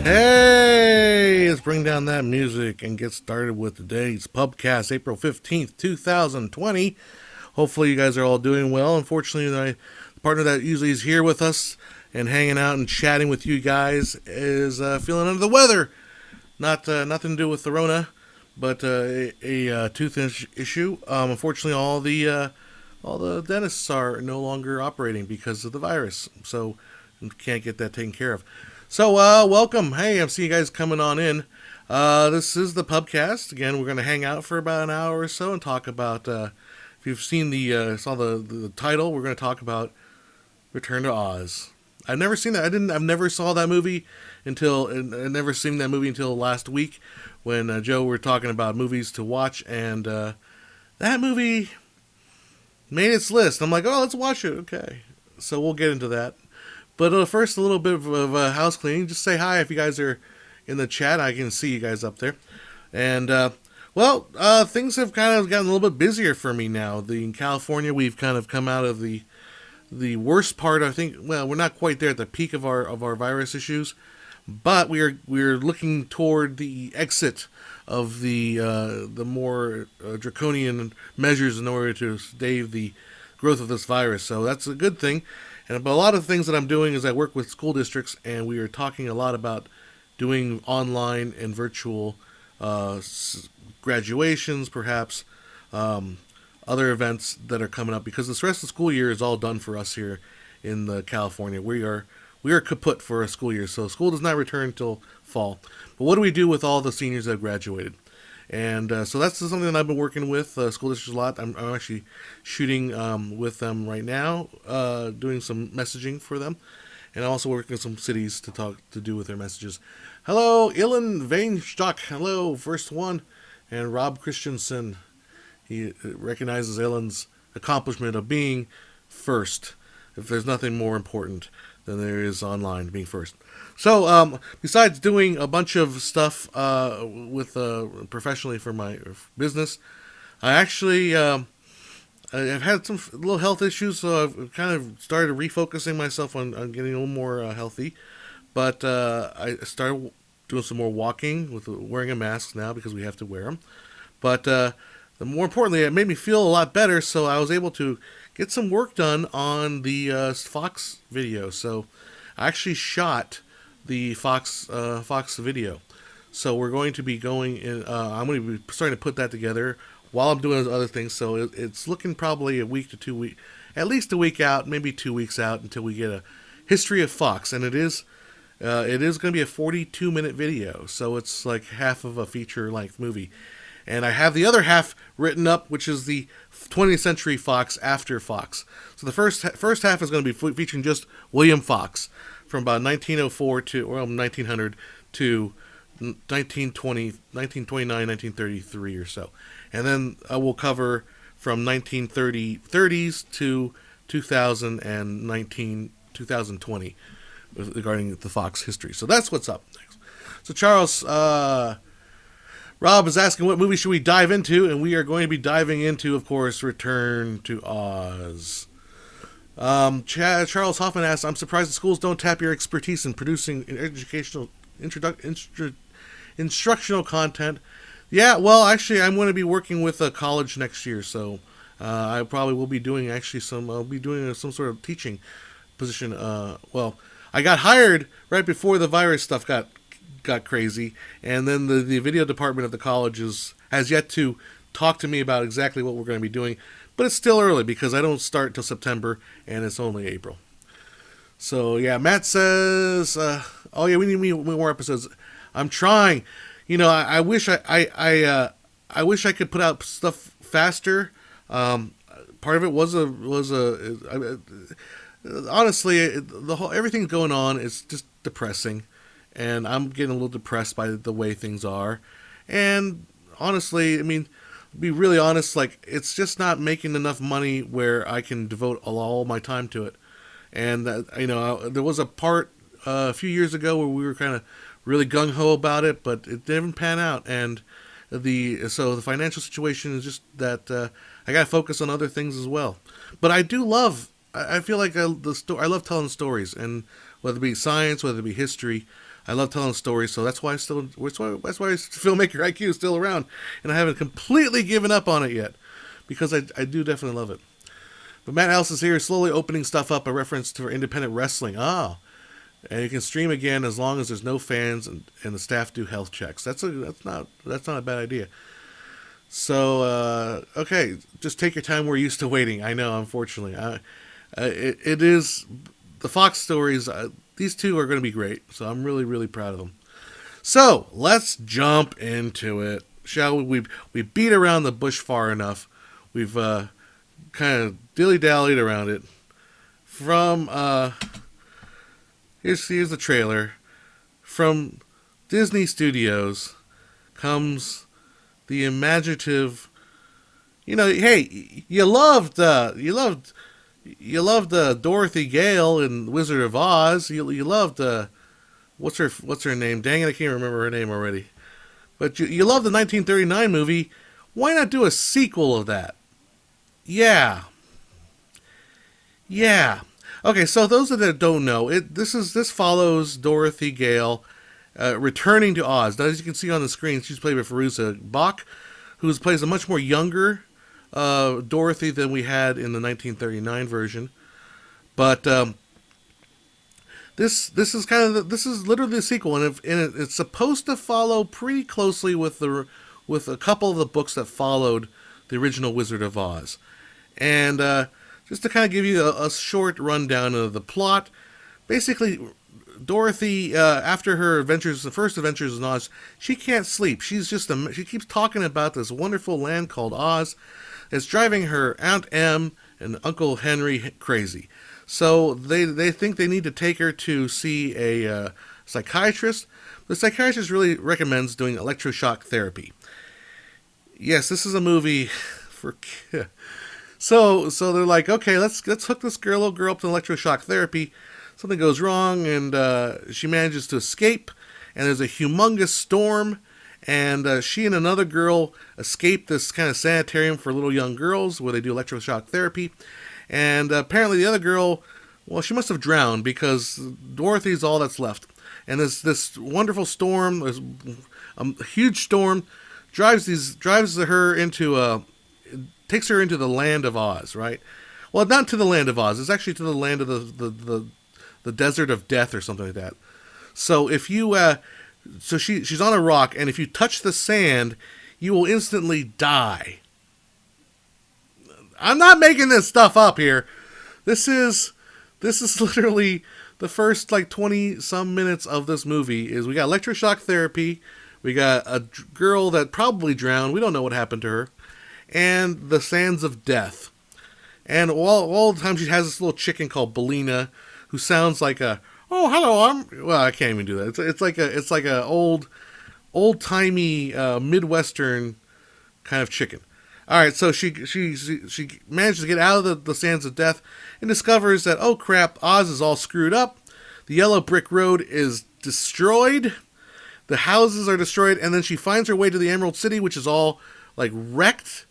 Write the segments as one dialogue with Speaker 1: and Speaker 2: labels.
Speaker 1: Hey, let's bring down that music and get started with today's Pubcast, April 15th, 2020. Hopefully, you guys are all doing well. Unfortunately, my partner that usually is here with us and hanging out and chatting with you guys is feeling under the weather. Not nothing to do with the Rona, but a tooth issue. Unfortunately, all the dentists are no longer operating because of the virus, so we can't get that taken care of. So, welcome. Hey, I'm seeing you guys coming on in. This is the Pubcast. Again, we're going to hang out for about an hour or so and talk about, if you've seen saw the title, we're going to talk about Return to Oz. I've never seen that. I've never saw that movie I've never seen that movie until last week when Joe were talking about movies to watch, and that movie made its list. I'm like, oh, let's watch it. Okay. So we'll get into that. But first, a little bit of house cleaning. Just say hi if you guys are in the chat. I can see you guys up there. And, things have kind of gotten a little bit busier for me now. In California, we've kind of come out of the worst part. I think, well, we're not quite there at the peak of our virus issues, but we're looking toward the exit of the more draconian measures in order to stave the growth of this virus. So that's a good thing. But a lot of things that I'm doing is I work with school districts, and we are talking a lot about doing online and virtual graduations, perhaps other events that are coming up, because this rest of the school year is all done for us here in California. We are kaput for a school year, so school does not return until fall. But what do we do with all the seniors that have graduated? And so that's something that I've been working with school districts a lot. I'm actually shooting with them right now, doing some messaging for them, and I'm also working with some cities to do with their messages. Hello, Ilan Vainstock. Hello, first one, and Rob Christensen. He recognizes Ilan's accomplishment of being first. If there's nothing more important than there is online being first. So, besides doing a bunch of stuff with professionally for my business, I actually I've had some little health issues, so I've kind of started refocusing myself on getting a little more healthy. But I started doing some more walking with wearing a mask now because we have to wear them. But more importantly, it made me feel a lot better, so I was able to get some work done on the Fox video. So I actually shot the Fox video. So we're going to be going in. I'm going to be starting to put that together while I'm doing other things. So it's looking probably a week to 2 weeks, at least a week out, maybe 2 weeks out until we get a history of Fox. And it is going to be a 42-minute video. So it's like half of a feature-length movie. And I have the other half written up, which is the 20th Century Fox after Fox. So the first half is going to be featuring just William Fox from about 1904 to 1900 to 1929, 1933 or so. And then we'll cover from 1930s to 2019, 2020 regarding the Fox history. So that's what's up next. So Charles... Rob is asking what movie should we dive into, and we are going to be diving into, of course, Return to Oz. Charles Hoffman asks, I'm surprised the schools don't tap your expertise in producing educational instructional content. Yeah, well, actually, I'm going to be working with a college next year, so I probably will be doing some sort of teaching position. I got hired right before the virus stuff got crazy, and then the video department of the college has yet to talk to me about exactly what we're going to be doing, but it's still early because I don't start till September and it's only April. So yeah, Matt says, oh yeah, we need more episodes. I'm trying. I wish I wish I could put out stuff faster. Part of it was honestly, everything going on is just depressing. And I'm getting a little depressed by the way things are. And honestly, I mean, to be really honest, like, it's just not making enough money where I can devote all my time to it. And, there was a part a few years ago where we were kind of really gung-ho about it, but it didn't pan out. And so the financial situation is just that I got to focus on other things as well. But I feel like I love telling stories. And whether it be science, whether it be history, I love telling stories, so that's why filmmaker IQ is still around, and I haven't completely given up on it yet, because I do definitely love it. But Matt House is here, slowly opening stuff up, a reference to independent wrestling. Ah, and you can stream again as long as there's no fans and the staff do health checks. That's not a bad idea. So okay, just take your time. We're used to waiting. I know, unfortunately, it is the Fox stories. These two are going to be great, so I'm really, really proud of them. So let's jump into it, shall we? We beat around the bush far enough. We've kind of dilly-dallied around it. From here's the trailer. From Disney Studios comes the imaginative. Hey, you loved Dorothy Gale in Wizard of Oz. You loved what's her name? Dang it, I can't remember her name already. But you loved the 1939 movie. Why not do a sequel of that? Yeah. Okay, so those that don't know, this follows Dorothy Gale returning to Oz. Now, as you can see on the screen, she's played by Fairuza Balk, who plays a much more younger Dorothy than we had in the 1939 version. But this is literally the sequel, and it's supposed to follow pretty closely with a couple of the books that followed the original Wizard of Oz. And just to kind of give you a short rundown of the plot, basically, Dorothy, after her adventures, the first adventures in Oz, she can't sleep. She keeps talking about this wonderful land called Oz. It's driving her Aunt Em and Uncle Henry crazy. So they think they need to take her to see a psychiatrist. The psychiatrist really recommends doing electroshock therapy. Yes, this is a movie for kids. So they're like, okay, let's hook this little girl up to electroshock therapy. Something goes wrong, and she manages to escape. And there's a humongous storm, and she and another girl escape this kind of sanitarium for little young girls where they do electroshock therapy. And apparently the other girl, well, she must have drowned because Dorothy's all that's left. And this wonderful storm, this huge storm, drives her into takes her into the land of Oz, right? Well, not to the land of Oz. It's actually to the land of the desert of death or something like that. So if you, she's on a rock, and if you touch the sand, you will instantly die. I'm not making this stuff up here. This is literally the first 20 some minutes of this movie. Is we got electroshock therapy, we got a girl that probably drowned. We don't know what happened to her. And the sands of death. And all the time she has this little chicken called Belina, who sounds like a, oh, hello, well, I can't even do that. It's like a old timey Midwestern kind of chicken. All right, so she manages to get out of the sands of death and discovers that, oh crap, Oz is all screwed up. The yellow brick road is destroyed. The houses are destroyed, and then she finds her way to the Emerald City, which is all wrecked.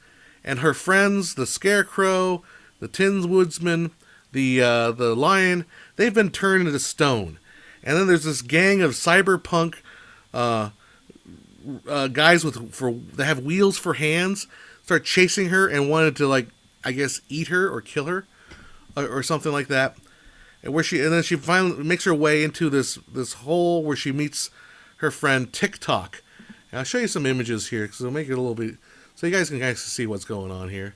Speaker 1: And her friends, the Scarecrow, the Tin Woodsman, the Lion, they've been turned into stone. And then there's this gang of cyberpunk guys that have wheels for hands start chasing her and wanted to eat her or kill her or something like that. And then she finally makes her way into this hole where she meets her friend TikTok. And I'll show you some images here because it'll make it a little bit. So you guys can see what's going on here.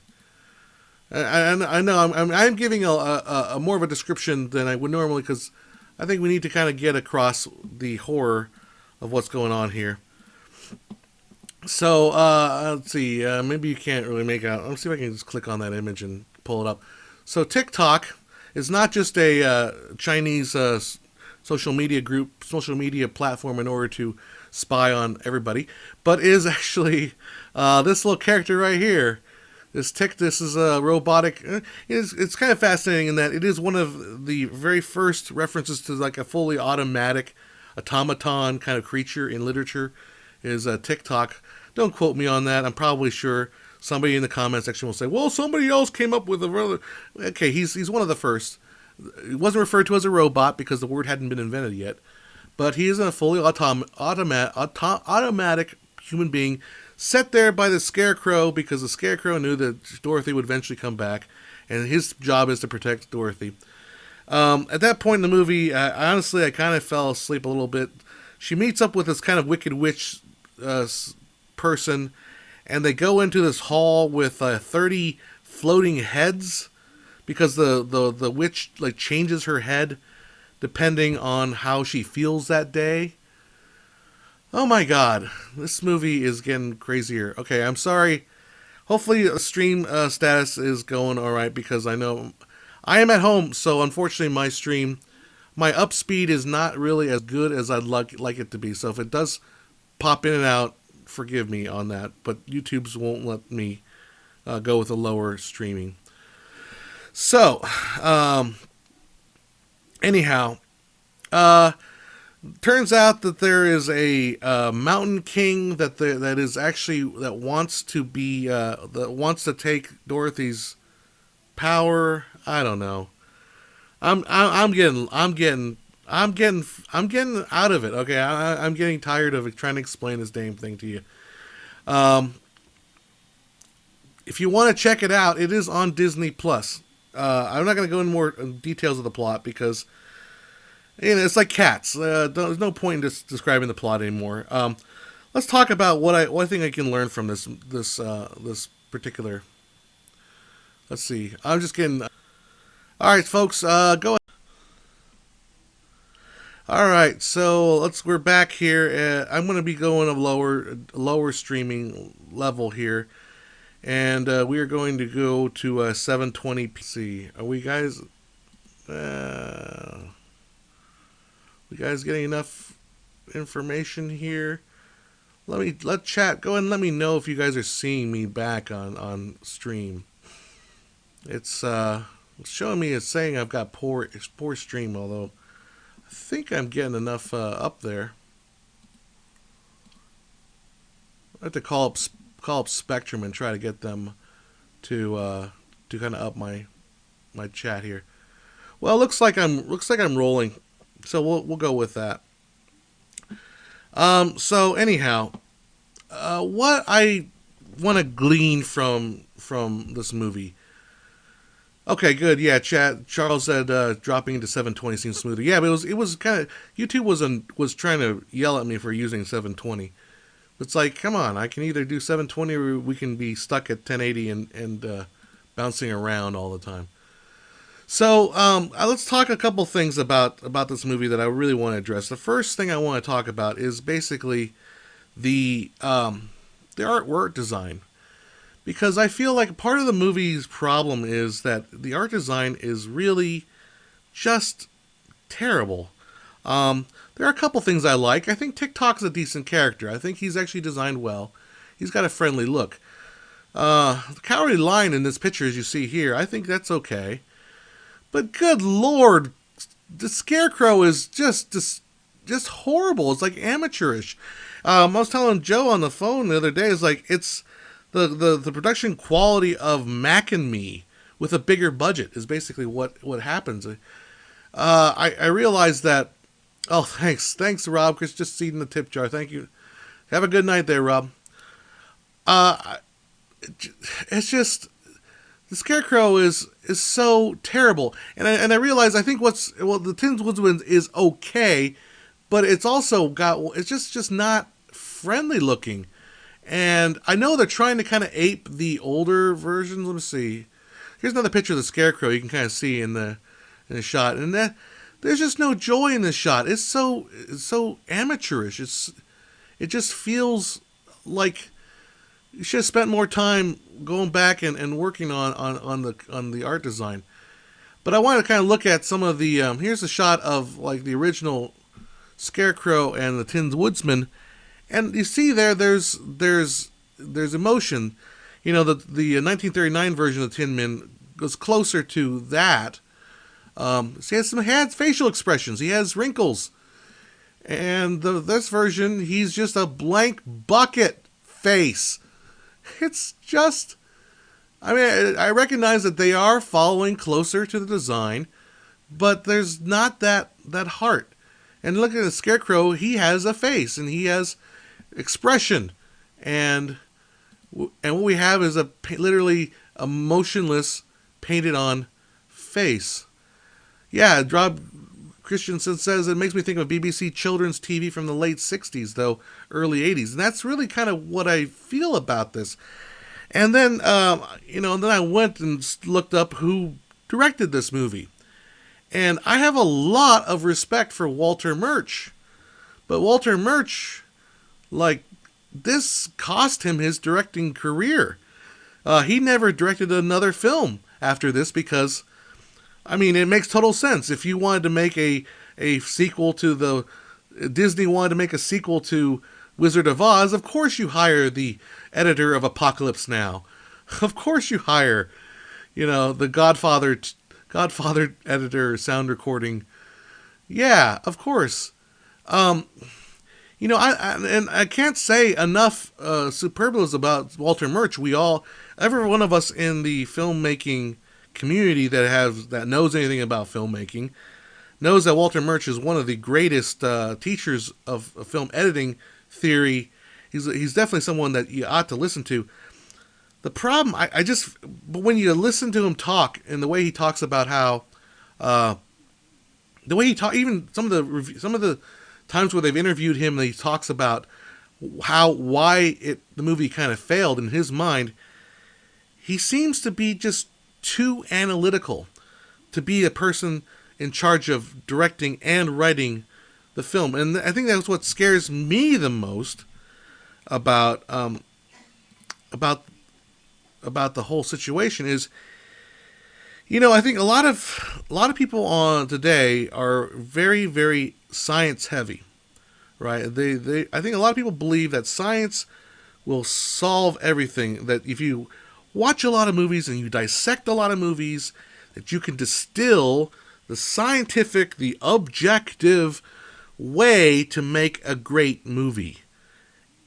Speaker 1: I know I'm giving a more of a description than I would normally because I think we need to kind of get across the horror of what's going on here. So let's see. Maybe you can't really make out. Let's see if I can just click on that image and pull it up. So TikTok is not just a Chinese social media platform in order to spy on everybody, but is actually this little character right here. This is a robotic. It's kind of fascinating in that it is one of the very first references to a fully automatic automaton kind of creature in literature. Is TikTok. Don't quote me on that. I'm probably sure somebody in the comment section will say, "Well, somebody else came up with a." Okay, he's one of the first. It wasn't referred to as a robot because the word hadn't been invented yet. but he isn't a fully automatic human being set there by the Scarecrow because the Scarecrow knew that Dorothy would eventually come back, and his job is to protect Dorothy. At that point in the movie, honestly, I kind of fell asleep a little bit. She meets up with this kind of wicked witch person, and they go into this hall with 30 floating heads because the witch like changes her head depending on how she feels that day. Oh my god, this movie is getting crazier. Okay, I'm sorry. Hopefully, stream status is going all right because I know I am at home, so unfortunately, my up speed is not really as good as I'd like it to be. So if it does pop in and out, forgive me on that. But YouTube's won't let me go with a lower streaming. So, anyhow, turns out that there is a mountain king that is actually that wants to take Dorothy's power. I don't know. I'm getting out of it. Okay, I'm getting tired of trying to explain this damn thing to you. If you want to check it out, it is on Disney Plus. I'm not going to go into more details of the plot because it's like Cats. There's no point in just describing the plot anymore. Let's talk about what I think I can learn from this particular. Let's see. I'm just getting. All right, folks. Go. All right, so we're back here. I'm going to be going a lower streaming level here, and we are going to go to 720p. Are we guys? We guys getting enough information here? Let chat go ahead and let me know if you guys are seeing me back on stream. It's showing me it's saying I've got poor stream, although I think I'm getting enough up there. I have to call up Spectrum and try to get them to kind of up my chat here. Well, looks like I'm rolling, so we'll go with that. So anyhow, what I want to glean from this movie. Okay, good. Yeah, chat. Charles said dropping into 720 seems smoother. Yeah, but it was kind of YouTube was trying to yell at me for using 720. It's like, come on, I can either do 720 or we can be stuck at 1080 and bouncing around all the time. So let's talk a couple things about this movie that I really want to address. The first thing I want to talk about is basically the artwork design. Because I feel like part of the movie's problem is that the art design is really just terrible. There are a couple things I like. I think TikTok's a decent character. I think he's actually designed well. He's got a friendly look. The Cowardly Lion in this picture, as you see here, I think that's okay. But good lord, the Scarecrow is just horrible. It's like amateurish. I was telling Joe on the phone the other day, it's like it's the production quality of Mac and Me with a bigger budget is basically what happens. I realized that. Oh, thanks, Rob. Chris just seeding the tip jar. Thank you. Have a good night there, Rob. It's just the Scarecrow is so terrible, and I realize I think the Tin Woodsman is okay, but it's also it's just not friendly looking. And I know they're trying to kind of ape the older versions. Let me see. Here's another picture of the Scarecrow. You can kind of see in the shot, and there's just no joy in this shot. It's so amateurish. It just feels like you should have spent more time going back and working on the art design. But I want to kind of look at some of the. Here's a shot of like the original Scarecrow and the Tin Woodsman. And you see there's emotion. You know, the 1939 version of the Tin Man goes closer to that. He has facial expressions. He has wrinkles. And this version, he's just a blank bucket face. It's just... I mean, I recognize that they are following closer to the design, but there's not that heart. And look at the Scarecrow, he has a face and he has expression. And what we have is literally a motionless, painted on face. Yeah, Rob Christensen says it makes me think of BBC children's TV from the late 60s, though early 80s. And that's really kind of what I feel about this. And then, then I went and looked up who directed this movie. And I have a lot of respect for Walter Murch. But Walter Murch, this cost him his directing career. He never directed another film after this because, it makes total sense. If you wanted to make a sequel to Disney wanted to make a sequel to Wizard of Oz, of course you hire the editor of Apocalypse Now. Of course you hire, the Godfather editor, sound recording. Yeah, of course. I can't say enough superlatives about Walter Murch. Every one of us in the filmmaking community that knows anything about filmmaking knows that Walter Murch is one of the greatest teachers of film editing theory. He's definitely someone that you ought to listen to. The problem, but when you listen to him talk and the way he talks about how, even some of the times where they've interviewed him, and he talks about why the movie kind of failed in his mind. He seems to be just too analytical to be a person in charge of directing and writing the film, and I think that's what scares me the most about the whole situation is, I think a lot of people on today are very, very science heavy, right? I think a lot of people believe that science will solve everything. That if you watch a lot of movies and you dissect a lot of movies, that you can distill the scientific, the objective way to make a great movie.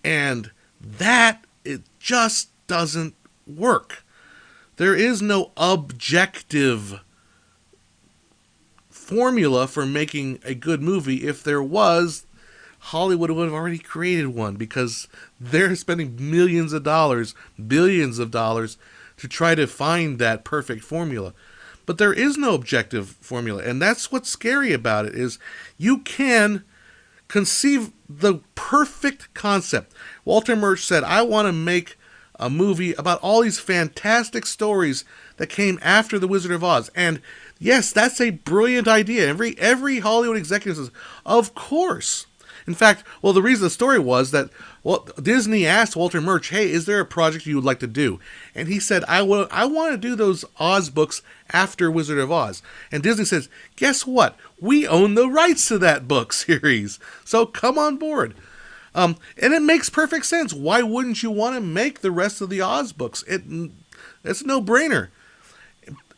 Speaker 1: And that, it just doesn't work. There is no objective formula for making a good movie. If there was, Hollywood would have already created one, because they're spending millions of dollars, billions of dollars to try to find that perfect formula. But there is no objective formula, and that's what's scary about it, is you can conceive the perfect concept. Walter Murch said, I want to make a movie about all these fantastic stories that came after The Wizard of Oz. And yes, that's a brilliant idea. Every Hollywood executive says, of course. In fact, the reason the story was that, Disney asked Walter Murch, hey, is there a project you would like to do? And he said, I want to do those Oz books after Wizard of Oz. And Disney says, guess what? We own the rights to that book series. So come on board. And it makes perfect sense. Why wouldn't you want to make the rest of the Oz books? It's a no-brainer.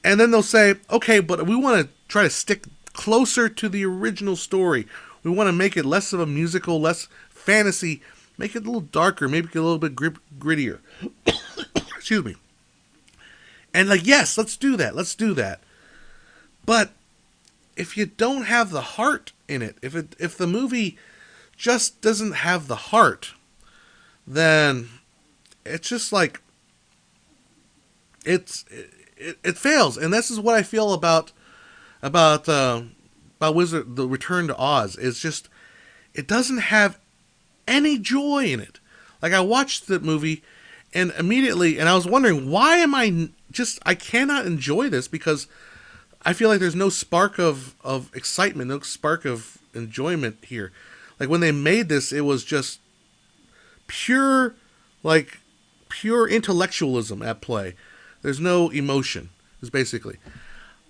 Speaker 1: And then they'll say, okay, but we want to try to stick closer to the original story. We want to make it less of a musical, less fantasy, make it a little darker, maybe a little bit grittier. Excuse me. And yes, let's do that. But if you don't have the heart in it, if the movie just doesn't have the heart, then it's just it fails. And this is what I feel about the Return to Oz. It's just, it doesn't have any joy in it. I watched the movie and immediately, and I was wondering, why am I cannot enjoy this, because I feel like there's no spark of excitement, no spark of enjoyment here. When they made this, it was just pure intellectualism at play. There's no emotion, is basically.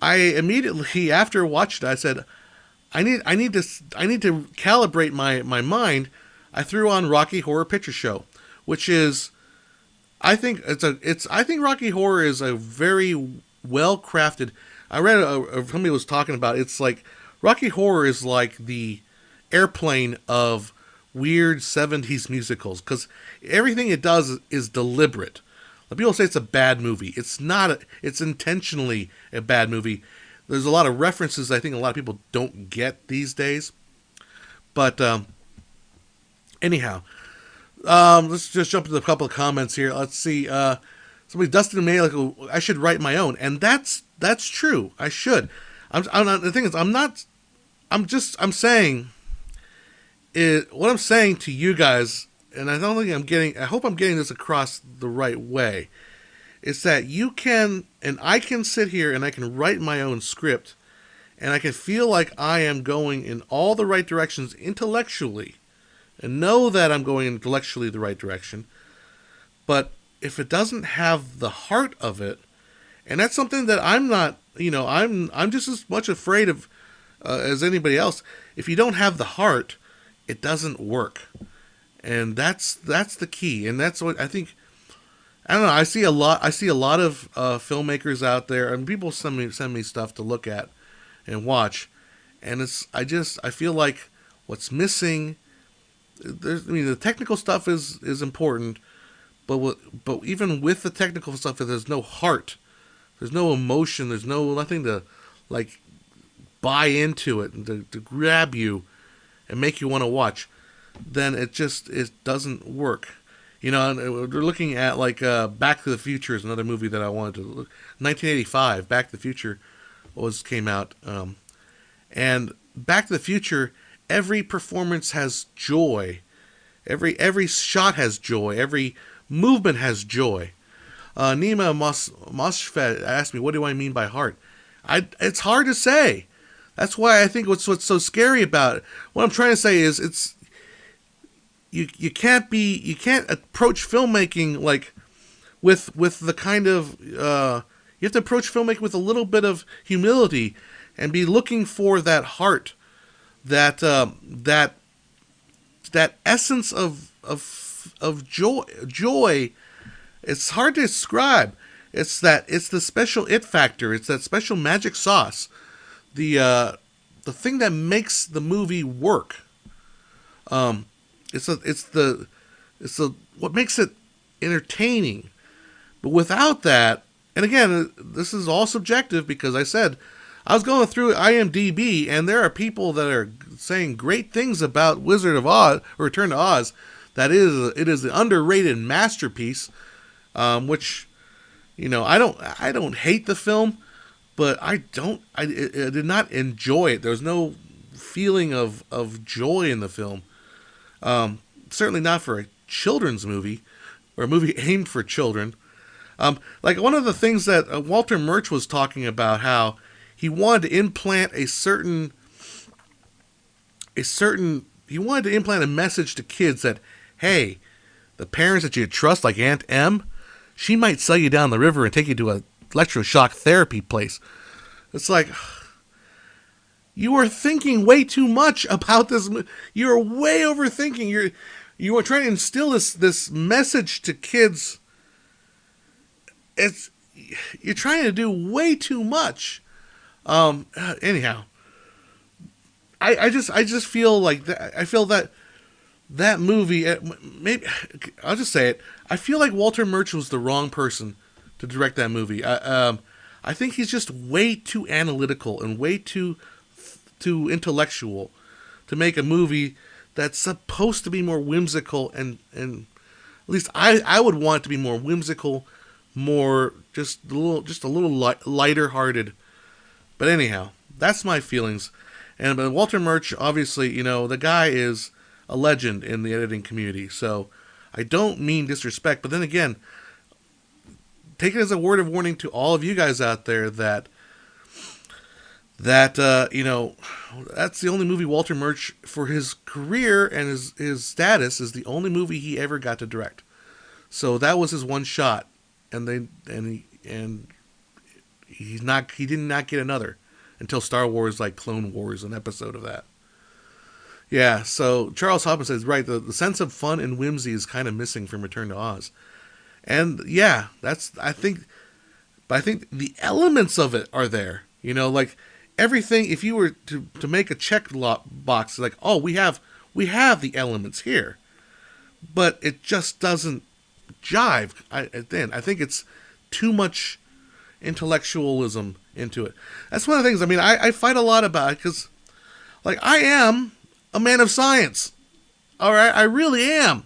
Speaker 1: I immediately, after watching it, I said, I need to calibrate my mind. I threw on Rocky Horror Picture Show, which is, I think Rocky Horror is a very well crafted. I read somebody was talking about, it's like Rocky Horror is like the Airplane of weird 70s musicals, because everything it does is deliberate. People say it's a bad movie. It's not. It's intentionally a bad movie. There's a lot of references I think a lot of people don't get these days. But anyhow, let's just jump into a couple of comments here. Let's see. Somebody, Dustin May, like, I should write my own, and that's true. I should. I'm not, the thing is, I'm not. I'm saying. What I'm saying to you guys, and I don't think I'm getting. I hope I'm getting this across the right way. Is that you can, and I can sit here and I can write my own script, and I can feel like I am going in all the right directions intellectually, and know that I'm going intellectually the right direction. But if it doesn't have the heart of it, and that's something that I'm not, I'm just as much afraid of as anybody else. If you don't have the heart, it doesn't work, and that's the key, and that's what I think. I don't know. I see a lot. I see a lot of filmmakers out there, and people send me stuff to look at and watch, and I feel like what's missing. The technical stuff is important, but even with the technical stuff, if there's no heart, there's no emotion, there's nothing to like buy into it and to grab you and make you want to watch, then it doesn't work. And we're looking at like Back to the Future is another movie that I wanted to look. 1985, Back to the Future came out, and Back to the Future, every performance has joy, every shot has joy, every movement has joy. Nima Mosfet asked me, "What do I mean by heart?" It's hard to say. That's why I think what's so scary about it. What I'm trying to say is you can't approach filmmaking like with the kind of you have to approach filmmaking with a little bit of humility and be looking for that heart, that essence of joy. It's hard to describe. It's the special it factor. It's that special magic sauce. The thing that makes the movie work. It's what makes it entertaining. But without that, and again, this is all subjective because I said I was going through IMDb and there are people that are saying great things about Wizard of Oz or Return to Oz. It is an underrated masterpiece, which I don't hate the film, but I did not enjoy it. There was no feeling of joy in the film. Certainly not for a children's movie or a movie aimed for children. Like one of the things that Walter Murch was talking about, how he wanted to implant he wanted to implant a message to kids that, hey, the parents that you trust, like Aunt Em, she might sell you down the river and take you to a electroshock therapy place. It's like, you are thinking way too much about this. You're way overthinking. You are trying to instill this message to kids. You're trying to do way too much. Anyhow, I just feel like that. I feel that movie. Maybe I'll just say it. I feel like Walter Murch was the wrong person to direct that movie. I think he's just way too analytical and way too intellectual to make a movie that's supposed to be more whimsical and at least I would want it to be more whimsical, more just a little lighter hearted. But anyhow, that's my feelings. And but Walter Murch, obviously, the guy is a legend in the editing community. So I don't mean disrespect, but then again, take it as a word of warning to all of you guys out there that that's the only movie Walter Murch, for his career and his status, is the only movie he ever got to direct. So that was his one shot, and he did not get another until Star Wars, like Clone Wars, an episode of that. Yeah, so Charles Hoppin says, right, the sense of fun and whimsy is kind of missing from Return to Oz. And yeah, I think the elements of it are there. Like everything, if you were to make a check box, like, oh, we have the elements here, but it just doesn't jive. I think it's too much intellectualism into it. That's one of the things. I mean, I fight a lot about it because, like, I am a man of science. All right, I really am.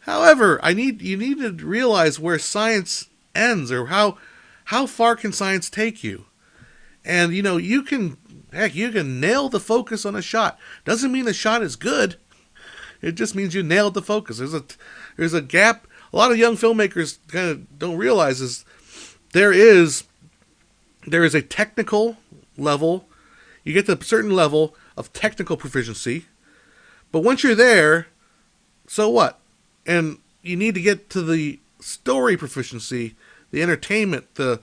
Speaker 1: However, you need to realize where science ends, or how far can science take you. And you can you can nail the focus on a shot. Doesn't mean the shot is good. It just means you nailed the focus. There's a gap. A lot of young filmmakers kind of don't realize is there is a technical level. You get to a certain level of technical proficiency, but once you're there, so what? And you need to get to the story proficiency, the entertainment, the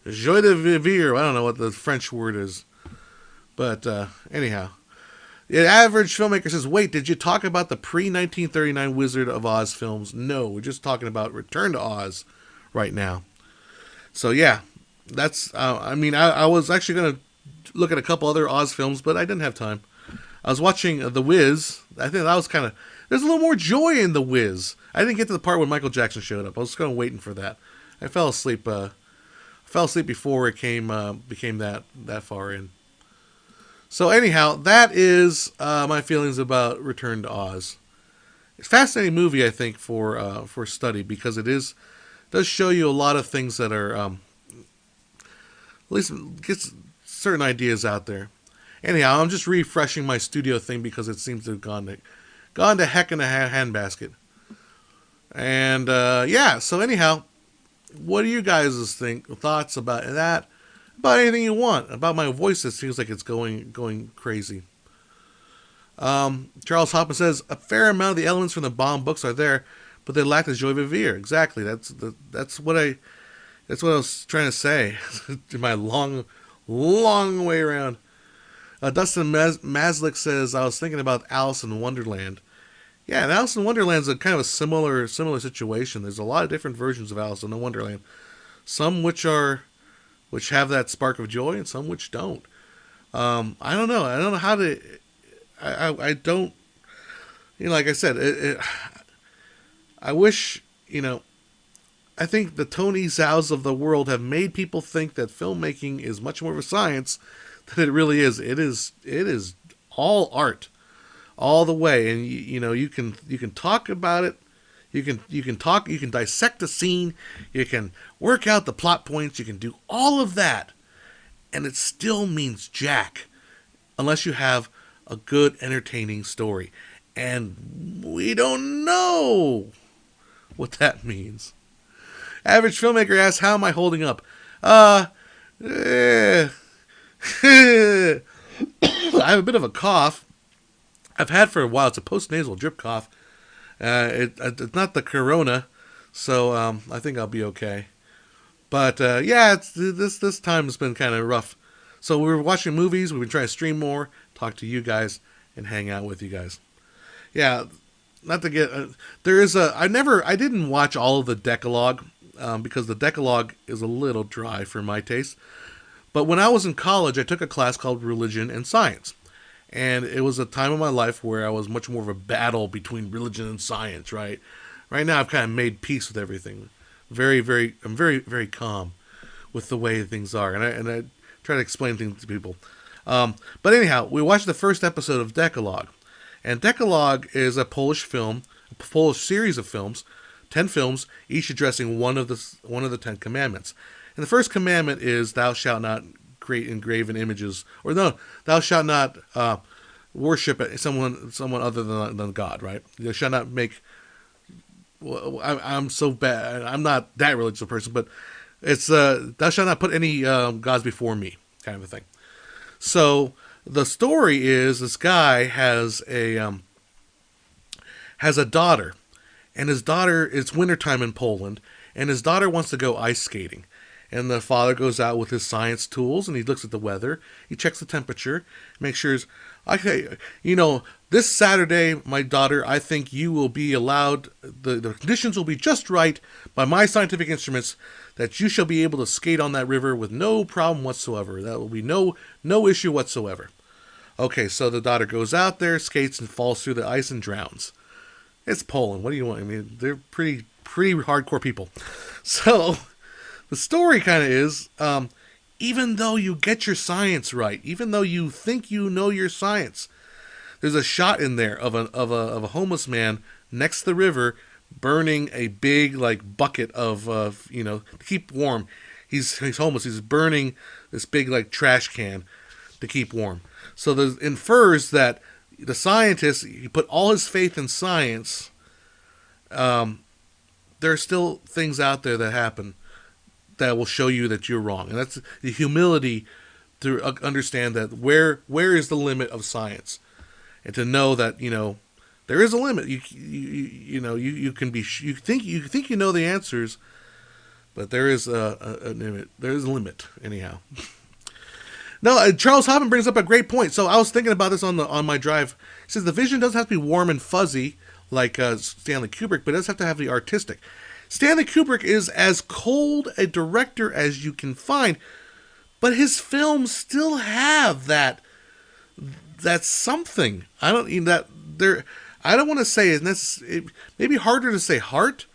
Speaker 1: joie de vivre. I don't know what the French word is, but anyhow. The average filmmaker says, wait, did you talk about the pre-1939 Wizard of Oz films? No, we're just talking about Return to Oz right now. So, yeah, that's, I was actually going to look at a couple other Oz films, but I didn't have time. I was watching The Wiz. I think that was kind of, there's a little more joy in The Wiz. I didn't get to the part when Michael Jackson showed up. I was kind of waiting for that. I fell asleep before it became that far in. So anyhow, that is my feelings about Return to Oz. It's a fascinating movie, I think, for study, because does show you a lot of things that are at least gets certain ideas out there. Anyhow, I'm just refreshing my studio thing because it seems to have gone to heck in a handbasket. And yeah, so anyhow, what are you guys' thoughts about that? About anything you want. About my voice, it seems like it's going crazy. Charles Hoffman says, a fair amount of the elements from the Baum books are there, but they lack the joie de vivre. Exactly. That's what I was trying to say. In my long way around. Dustin Maslick says, I was thinking about Alice in Wonderland. Yeah, and Alice in Wonderland's a kind of a similar situation. There's a lot of different versions of Alice in Wonderland. Some which have that spark of joy, and some which don't. I don't know. I don't know how to. I don't. Like I said, I wish. I think the Tony Zhaos of the world have made people think that filmmaking is much more of a science than it really is. It is all art, all the way, and you can talk about it. You can dissect a scene, you can work out the plot points, you can do all of that, and it still means jack, unless you have a good, entertaining story. And we don't know what that means. Average filmmaker asks, how am I holding up? I have a bit of a cough. I've had for a while. It's a post-nasal drip cough. It's not the corona, so I think I'll be okay. But yeah, this time has been kind of rough. So we were watching movies. We've been trying to stream more, talk to you guys, and hang out with you guys. Yeah, not to get I didn't watch all of the Decalogue because the Decalogue is a little dry for my taste. But when I was in college, I took a class called Religion and Science. And it was a time of my life where I was much more of a battle between religion and science, right? Right now, I've kind of made peace with everything. I'm very, very calm with the way things are. And I try to explain things to people. But anyhow, we watched the first episode of Decalogue. And Decalogue is a Polish series of films, 10 films, each addressing one of the 10 commandments. And the first commandment is, thou shalt not create engraven images, or no, thou shalt not worship someone other than God, right? You shall not make. Well, I'm so bad. I'm not that religious a person, but it's thou shalt not put any gods before me, kind of a thing. So the story is this guy has a daughter, and his daughter, it's wintertime in Poland, and his daughter wants to go ice skating. And the father goes out with his science tools, and he looks at the weather. He checks the temperature, makes sure, okay, this Saturday, my daughter, I think you will be allowed, the conditions will be just right by my scientific instruments, that you shall be able to skate on that river with no problem whatsoever. That will be no issue whatsoever. Okay, so the daughter goes out there, skates, and falls through the ice and drowns. It's Poland. What do you want? I mean, they're pretty hardcore people. So the story kind of is, even though you get your science right, even though you think you know your science, There's a shot in there of a homeless man next to the river burning a big like bucket of to keep warm. He's homeless. He's burning this big like trash can to keep warm. So there's infers that the scientist, he put all his faith in science. There are still things out there that happen that will show you that you're wrong, and that's the humility to understand that where is the limit of science, and to know that there is a limit. You can be you think you know the answers, but there is a limit. There is a limit anyhow. No, Charles Hoffman brings up a great point. So I was thinking about this on my drive. He says the vision doesn't have to be warm and fuzzy like Stanley Kubrick, but it does have to have the artistic. Stanley Kubrick is as cold a director as you can find, but his films still have that something. I don't mean that there. I don't want to say it may be harder to say heart,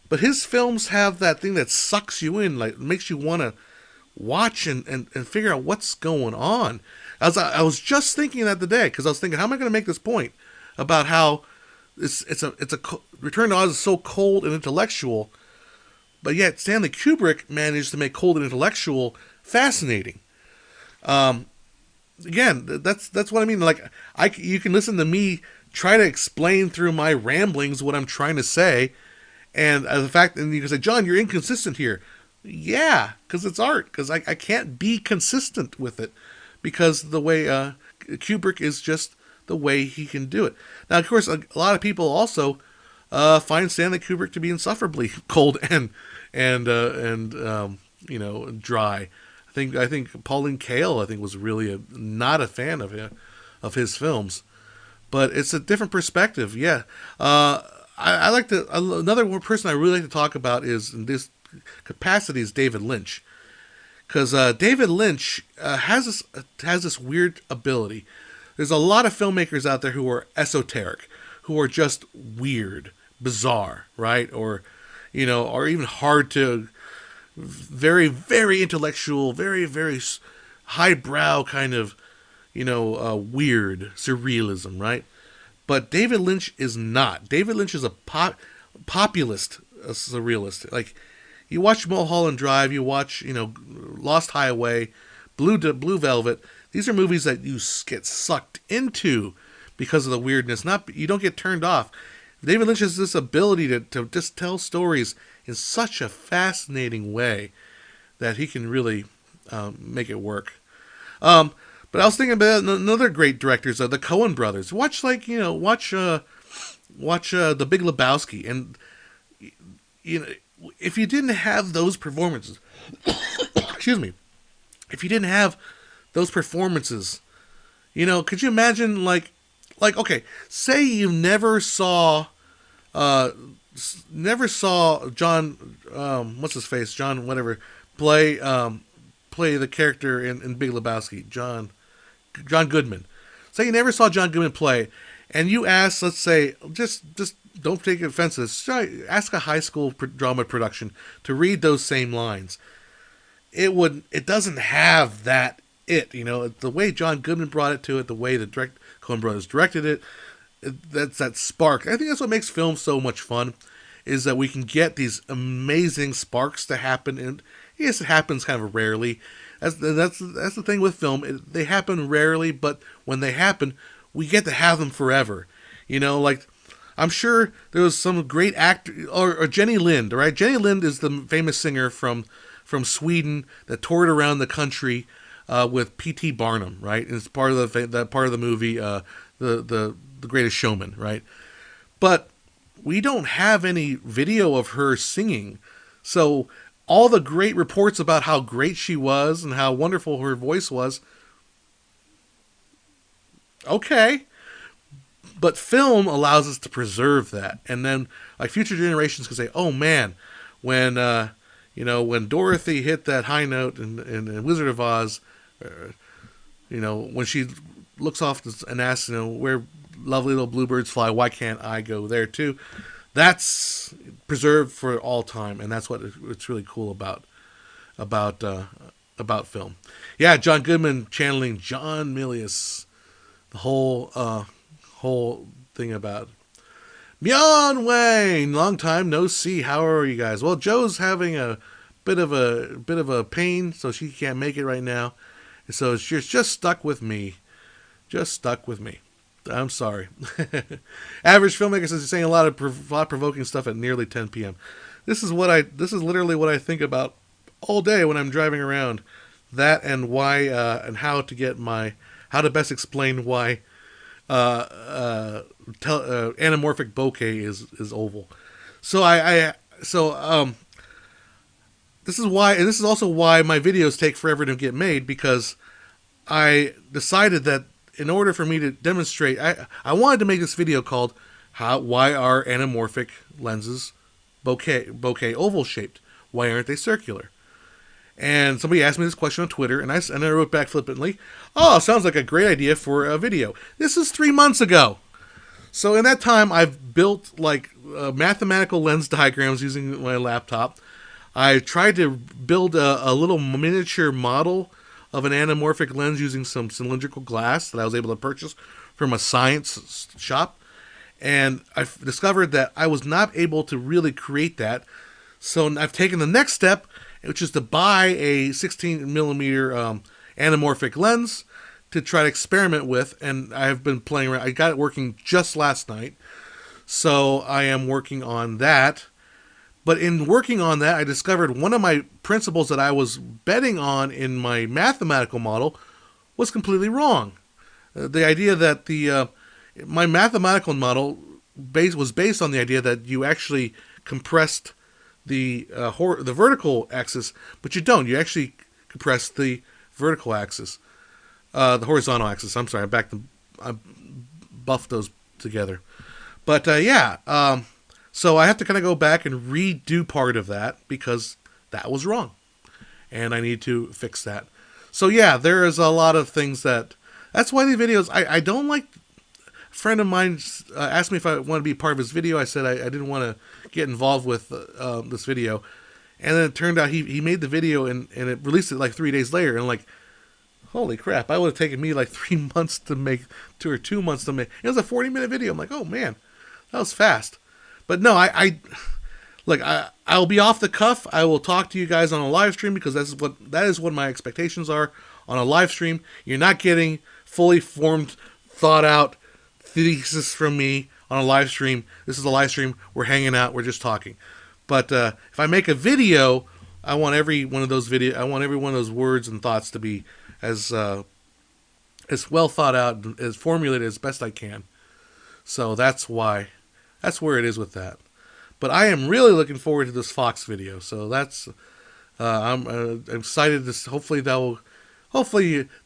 Speaker 1: but his films have that thing that sucks you in, like makes you want to watch and figure out what's going on. I was just thinking that today because I was thinking, how am I going to make this point about how Return to Oz is so cold and intellectual, but yet Stanley Kubrick managed to make cold and intellectual fascinating. Again, that's what I mean. Like you can listen to me try to explain through my ramblings what I'm trying to say, and the fact, and you can say, John, you're inconsistent here. Yeah, because it's art. Because I can't be consistent with it because the way Kubrick is just the way he can do it. Now, of course, a lot of people also find Stanley Kubrick to be insufferably cold and dry. I think Pauline Kael was really not a fan of his films, but it's a different perspective. Yeah, I like to another person I really like to talk about is in this capacity is David Lynch, because David Lynch has this weird ability. There's a lot of filmmakers out there who are esoteric, who are just weird, bizarre, right? Or even hard to, very, very intellectual, very, very highbrow kind of, weird surrealism, right? But David Lynch is not. David Lynch is a populist surrealist. Like, you watch Mulholland Drive, you watch, Lost Highway, Blue Velvet. These are movies that you get sucked into because of the weirdness. You don't get turned off. David Lynch has this ability to just tell stories in such a fascinating way that he can really make it work. But I was thinking about another great directors, the Coen brothers. Watch The Big Lebowski, and if you didn't have those performances, excuse me, if you didn't have those performances, could you imagine okay, say you never saw John, what's his face, John whatever, play the character in Big Lebowski, John Goodman. Say you never saw John Goodman play, and you ask, let's say, just don't take offense to this, ask a high school drama production to read those same lines. It doesn't have that the way John Goodman brought it to it, the way the Coen brothers directed it, that's that spark. I think that's what makes film so much fun, is that we can get these amazing sparks to happen, and yes, it happens kind of rarely. That's the thing with film. They happen rarely, but when they happen, we get to have them forever. Like, I'm sure there was some great actor, or Jenny Lind, right? Jenny Lind is the famous singer from Sweden that toured around the country with P.T. Barnum, right? And it's part of that part of the movie, the Greatest Showman, right? But we don't have any video of her singing, so all the great reports about how great she was and how wonderful her voice was, okay, but film allows us to preserve that, and then like future generations can say, oh man, when when Dorothy hit that high note in Wizard of Oz, when she looks off and asks, where lovely little bluebirds fly, why can't I go there too? That's preserved for all time, and that's what it's really cool about film. Yeah, John Goodman channeling John Milius, the whole whole thing about Myeon Wayne. Long time no see. How are you guys? Well, Joe's having a bit of a pain, so she can't make it right now. So she's just stuck with me. Just stuck with me. I'm sorry. Average filmmaker says he's saying a lot of provoking stuff at nearly 10 p.m. This is literally what I think about all day when I'm driving around. That and why and how to best explain why anamorphic bokeh is oval. So this is why, and this is also why my videos take forever to get made, because I decided that in order for me to demonstrate, I wanted to make this video called why are anamorphic lenses bokeh oval shaped? Why aren't they circular? And somebody asked me this question on Twitter, and I wrote back flippantly, "Oh, sounds like a great idea for a video." This is 3 months ago. So in that time, I've built like mathematical lens diagrams using my laptop. I tried to build a little miniature model of an anamorphic lens using some cylindrical glass that I was able to purchase from a science shop. And I discovered that I was not able to really create that. So I've taken the next step, which is to buy a 16 millimeter anamorphic lens to try to experiment with. And I've been playing around. I got it working just last night. So I am working on that. But in working on that, I discovered one of my principles that I was betting on in my mathematical model was completely wrong. The idea that my mathematical model was based on the idea that you actually compressed the vertical axis, but you don't. You actually compress the vertical axis, the horizontal axis. I'm sorry, I buffed those together. But so I have to kind of go back and redo part of that because that was wrong, and I need to fix that. So yeah, there is a lot of things that's why the videos I don't like. A friend of mine asked me if I want to be part of his video. I said I didn't want to get involved with this video, and then it turned out he made the video and it released it like 3 days later, and like, holy crap, I would have taken me like 3 months to make, 2 months to make. It was a 40-minute video. I'm like, oh man, that was fast. But no, I'll be off the cuff. I will talk to you guys on a live stream because that is what my expectations are on a live stream. You're not getting fully formed, thought out thesis from me on a live stream. This is a live stream. We're hanging out. We're just talking. But if I make a video, I want every one of those words and thoughts to be as well thought out, as formulated as best I can. So that's why. That's where it is with that. But I am really looking forward to this Fox video. So that's I'm excited to hopefully that'll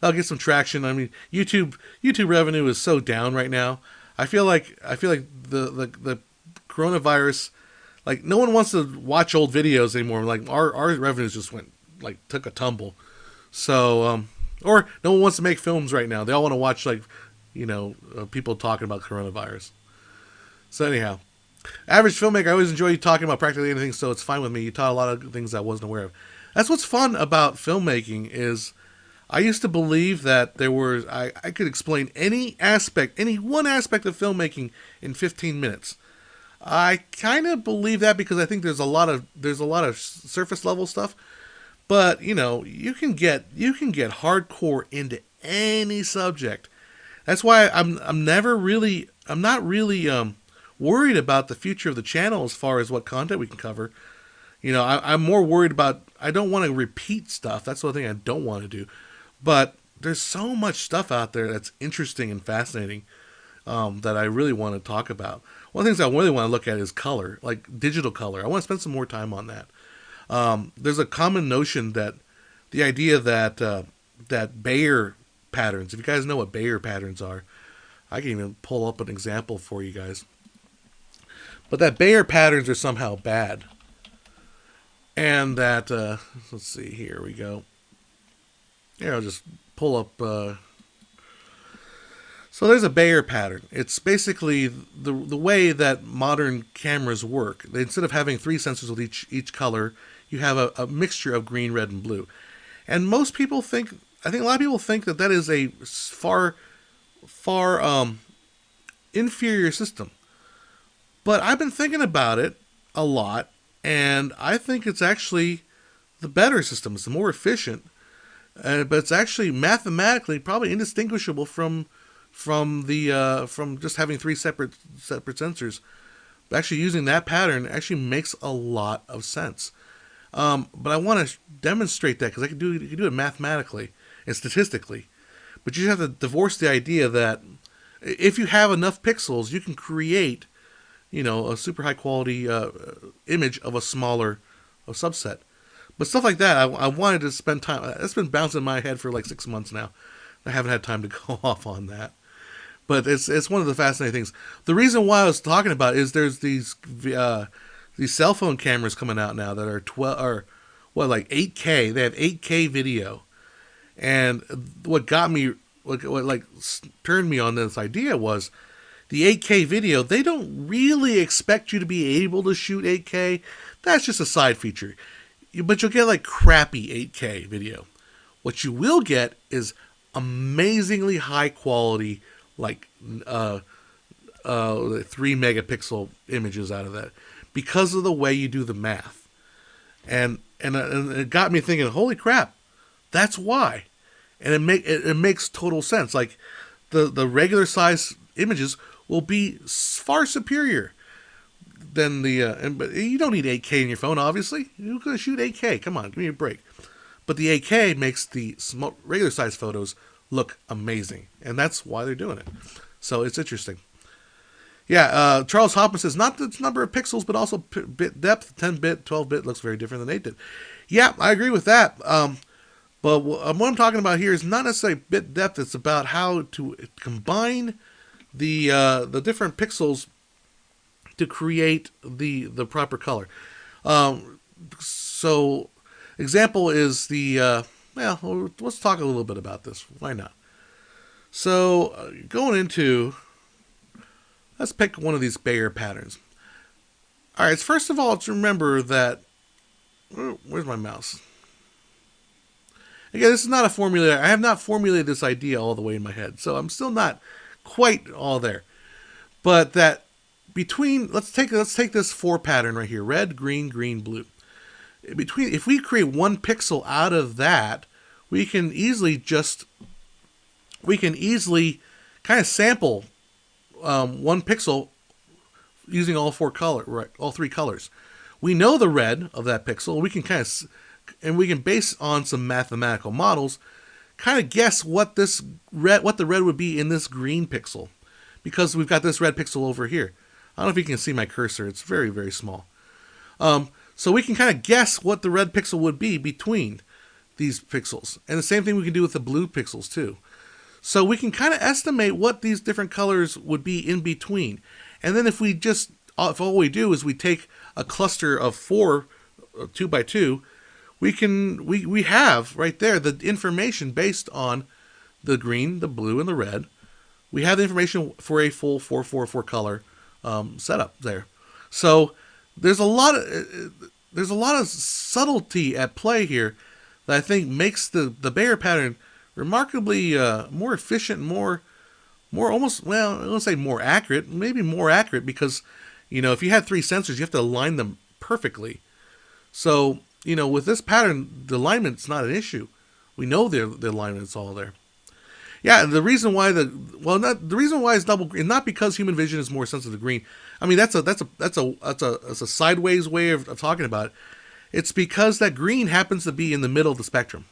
Speaker 1: get some traction. I mean, YouTube revenue is so down right now. I feel like the coronavirus, like no one wants to watch old videos anymore. Like our revenues just took a tumble. So or no one wants to make films right now. They all want to watch people talking about coronavirus. So anyhow, average filmmaker, I always enjoy you talking about practically anything, so it's fine with me. You taught a lot of things I wasn't aware of. That's what's fun about filmmaking is I used to believe that I could explain any one aspect of filmmaking in 15 minutes. I kind of believe that because I think there's a lot of surface level stuff, but you can get hardcore into any subject. That's why I'm not really worried about the future of the channel as far as what content we can cover. I'm more worried about, I don't want to repeat stuff. That's the one thing I don't want to do. But there's so much stuff out there that's interesting and fascinating that I really want to talk about. One of the things I really want to look at is color, like digital color. I want to spend some more time on that. There's a common notion that the idea that Bayer patterns, if you guys know what Bayer patterns are, I can even pull up an example for you guys. But that Bayer patterns are somehow bad. And that, let's see, here we go. Here, I'll just pull up. So there's a Bayer pattern. It's basically the way that modern cameras work. Instead of having 3 sensors with each color, you have a mixture of green, red, and blue. And most people I think a lot of people think that is a far inferior system. But I've been thinking about it a lot, and I think it's actually the better system. It's the more efficient, but it's actually mathematically probably indistinguishable from just having three separate sensors. But actually, using that pattern actually makes a lot of sense. But I want to demonstrate that because you can do it mathematically and statistically. But you have to divorce the idea that if you have enough pixels, you can create, a super high quality image of a subset. But stuff like that, I wanted to spend time. That's been bouncing in my head for like 6 months now. I haven't had time to go off on that. But it's one of the fascinating things. The reason why I was talking about it is there's these cell phone cameras coming out now that are 8K. They have 8K video, and what got me what turned me on this idea was the 8K video. They don't really expect you to be able to shoot 8K. That's just a side feature. But you'll get like crappy 8K video. What you will get is amazingly high quality, like 3 megapixel images out of that, because of the way you do the math. And it got me thinking, holy crap, that's why. And it makes total sense. Like the regular size images will be far superior than but you don't need 8K in your phone, obviously. You're going to shoot 8K. Come on, give me a break. But the 8K makes the regular size photos look amazing, and that's why they're doing it. So it's interesting. Yeah, Charles Hoffman says not the number of pixels, but also bit depth. 10-bit, 12-bit looks very different than 8-bit. Yeah, I agree with that. But what I'm talking about here is not necessarily bit depth. It's about how to combine the different pixels to create the proper color. So, example is let's talk a little bit about this. Why not? So, going into, let's pick one of these Bayer patterns. All right, first of all, let's remember that, where's my mouse? Again, this is not a formula. I have not formulated this idea all the way in my head, so I'm still not quite all there. But that let's take this 4 pattern right here: red, green, green, blue. If we create 1 pixel out of that, we can easily kind of sample 1 pixel using all 3 colors. We know the red of that pixel. We can base on some mathematical models, kind of guess what the red would be in this green pixel, because we've got this red pixel over here. I don't know if you can see my cursor. It's very, very small. So we can kind of guess what the red pixel would be between these pixels. And the same thing we can do with the blue pixels too. So we can kind of estimate what these different colors would be in between. And then if all we do is we take a cluster of 4 2 by 2, we have right there the information based on the green, the blue, and the red. We have the information for a full 4-4-4 color setup there. So there's a lot of subtlety at play here that I think makes the Bayer pattern remarkably more efficient, more almost, well, I won't say more accurate, maybe more accurate, because if you had 3 sensors, you have to align them perfectly. So with this pattern, the alignment's not an issue. We know the alignment's all there. Yeah, the reason why it's double green, not because human vision is more sensitive to green. I mean, that's a sideways way of talking about it. It's because that green happens to be in the middle of the spectrum.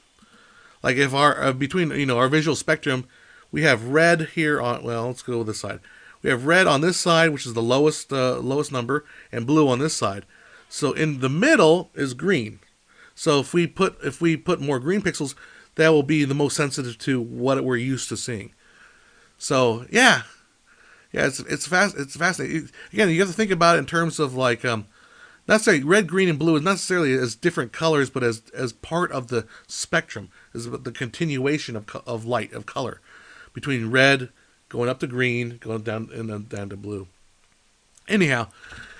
Speaker 1: Like if between our visual spectrum, we have red here on. Well, let's go with this side. We have red on this side, which is the lowest number, and blue on this side. So in the middle is green. So if we put more green pixels, that will be the most sensitive to what we're used to seeing. So it's fascinating. Again, you have to think about it in terms of like not necessarily red, green, and blue is not necessarily as different colors, but as part of the spectrum, is the continuation of light, of color, between red going up to green, going down and then down to blue. Anyhow,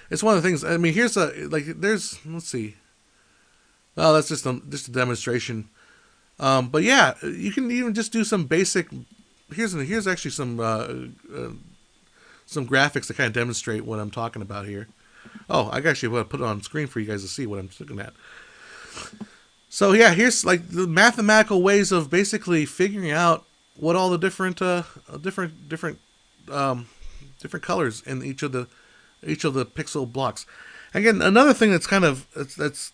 Speaker 1: it's one of the things. I mean, let's see. Well, that's just a demonstration. But yeah, you can even just do some basic. Here's actually some some graphics to kind of demonstrate what I'm talking about here. Oh, I actually want to put it on screen for you guys to see what I'm looking at. So yeah, here's like the mathematical ways of basically figuring out what all the different um, different colors in each of the pixel blocks. Again, another thing that's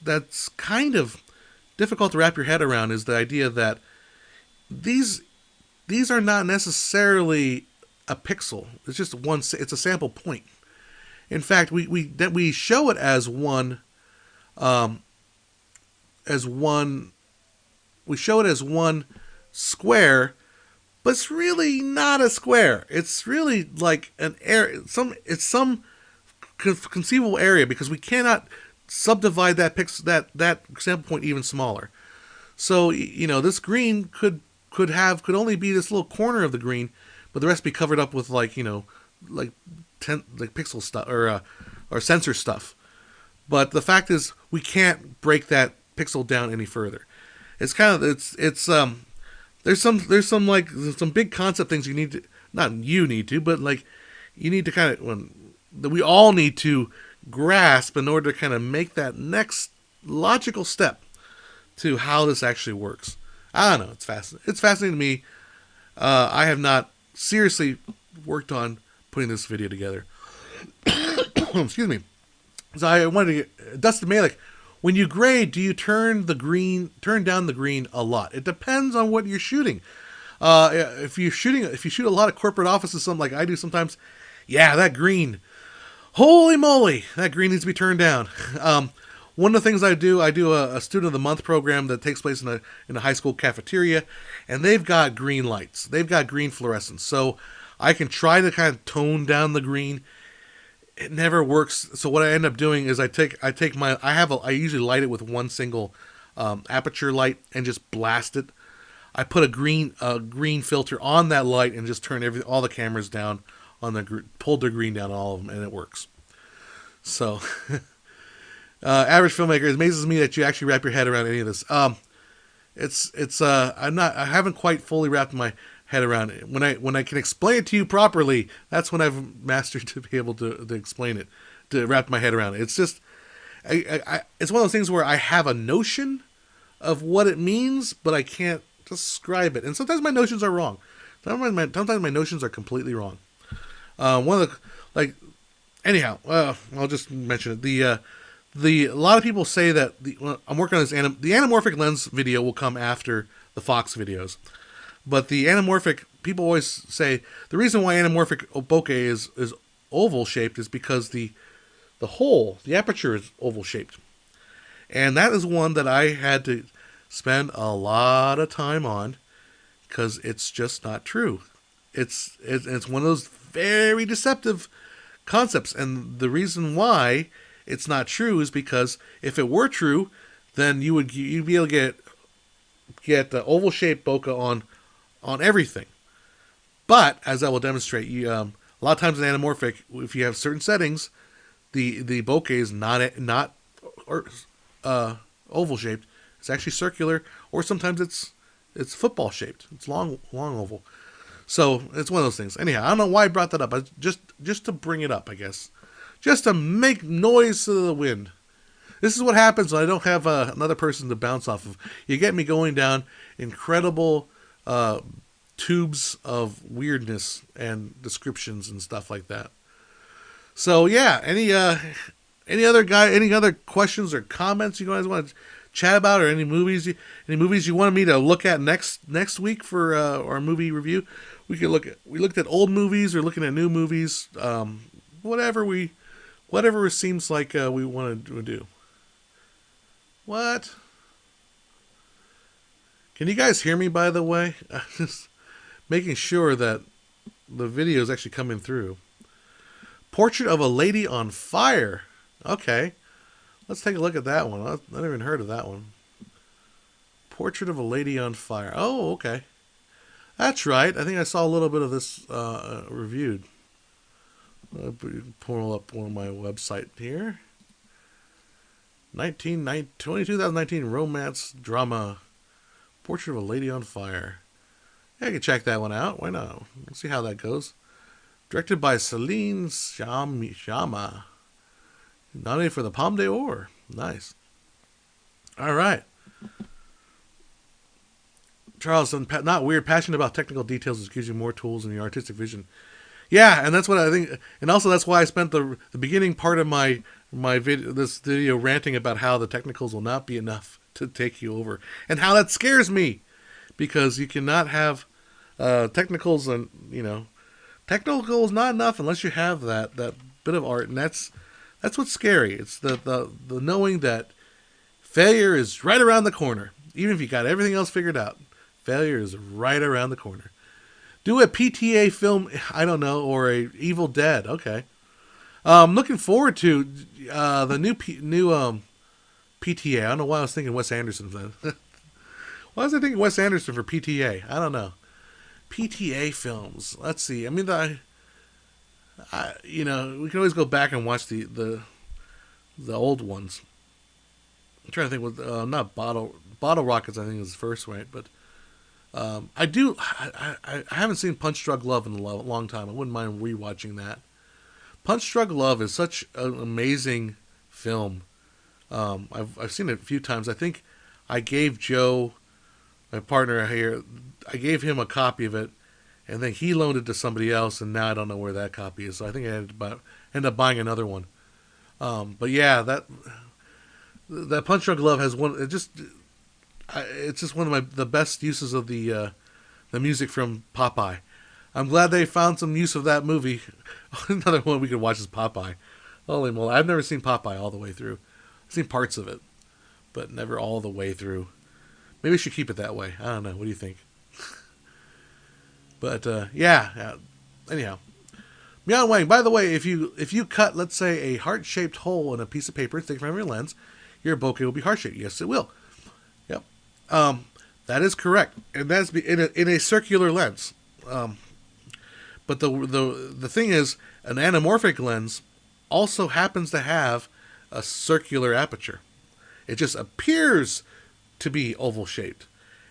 Speaker 1: that's kind of difficult to wrap your head around is the idea that these these are not necessarily a pixel. It's just one. It's a sample point. In fact, we show it um, as one. We show it as one square, but it's really not a square. It's really like an area. Some conceivable area because we cannot subdivide that sample point even smaller. So this green could only be this little corner of the green, but the rest be covered up with like like pixel stuff or sensor stuff. But the fact is, we can't break that pixel down any further. It's kind of there's some big concept things you need to not you need to but like you need to kind of that we all need to grasp in order to kind of make that next logical step to how this actually works. I don't know. It's fascinating. It's fascinating to me. I have not seriously worked on putting this video together. Excuse me. So I wanted to get Dustin Malik. When you grade, do you turn down the green a lot? It depends on what you're shooting. If you shoot a lot of corporate offices, something like I do sometimes, yeah, that green, holy moly, that green needs to be turned down. One of the things I do a student of the month program that takes place in a high school cafeteria, and they've got green lights, they've got green fluorescence, so I can try to kind of tone down the green. It never works. So what I end up doing is I usually light it with one single aperture light and just blast it. I put a green filter on that light and just turn all the cameras down on pulled the green down on all of them, and it works. So, average filmmaker, it amazes me that you actually wrap your head around any of this. I haven't quite fully wrapped my head around it. When I can explain it to you properly, that's when I've mastered to be able to explain it, to wrap my head around it. It's just, it's one of those things where I have a notion of what it means, but I can't describe it. And sometimes my notions are wrong. Sometimes my notions are completely wrong. One of the anyhow, I'll just mention it. A lot of people say that I'm working on this the anamorphic lens video will come after the Fox videos. But the anamorphic, people always say the reason why anamorphic bokeh is oval shaped is because the aperture is oval shaped, and that is one that I had to spend a lot of time on because it's just not true. It's one of those very deceptive concepts, and the reason why it's not true is because if it were true, then you'd be able to get the oval shaped bokeh on everything. But as I will demonstrate, a lot of times in anamorphic, if you have certain settings, the bokeh is not oval shaped. It's actually circular, or sometimes it's football shaped. It's long oval. So it's one of those things. Anyhow, I don't know why I brought that up. Just to bring it up, I guess, just to make noise to the wind. This is what happens when I don't have another person to bounce off of. You get me going down incredible tubes of weirdness and descriptions and stuff like that. So yeah, any other questions or comments you guys want to chat about, or any movies you wanted me to look at next week for our movie review? We looked at old movies or looking at new movies, whatever seems like we want to do. What? Can you guys hear me, by the way? Just making sure that the video is actually coming through. Portrait of a Lady on Fire. Okay. Let's take a look at that one. I've never even heard of that one. Portrait of a Lady on Fire. Oh, okay. That's right. I think I saw a little bit of this reviewed. I'll pull up one of my website here. 2019 romance drama. Portrait of a Lady on Fire. Yeah, I can check that one out. Why not? We'll see how that goes. Directed by Celine Sciamma. Nominated for the Palme d'Or. Nice. All right. Charles, not weird, passionate about technical details, which gives you more tools in your artistic vision. Yeah, and that's what I think, and also that's why I spent the beginning part of this video ranting about how the technicals will not be enough to take you over, and how that scares me, because you cannot have technicals, and technical is not enough unless you have that bit of art, and that's what's scary. It's the knowing that failure is right around the corner, even if you got everything else figured out. Failure is right around the corner. Do a PTA film, I don't know, or a Evil Dead. Okay. Looking forward to the new PTA. I don't know why I was thinking Wes Anderson then. Why was I thinking Wes Anderson for PTA? I don't know. PTA films. Let's see. I mean, we can always go back and watch the old ones. I'm trying to think what not Bottle Rockets. I think is the first, right? But I haven't seen Punch Drunk Love in a long time. I wouldn't mind rewatching that. Punch Drunk Love is such an amazing film. I've seen it a few times. I think I gave Joe, my partner here, I gave him a copy of it, and then he loaned it to somebody else, and now I don't know where that copy is. So I think I ended up buying another one. But yeah, that Punch Drunk Love has one. It's just one of the best uses of the music from Popeye. I'm glad they found some use of that movie. Another one we could watch is Popeye. Holy moly. I've never seen Popeye all the way through. I've seen parts of it, but never all the way through. Maybe we should keep it that way. I don't know. What do you think? But, yeah. Anyhow. Meow Wang, by the way, if you cut, let's say, a heart-shaped hole in a piece of paper and stick it from your lens, your bokeh will be heart-shaped. Yes, it will. Yep. That is correct. And that's in a circular lens. But the thing is, an anamorphic lens also happens to have a circular aperture. It just appears to be oval shaped,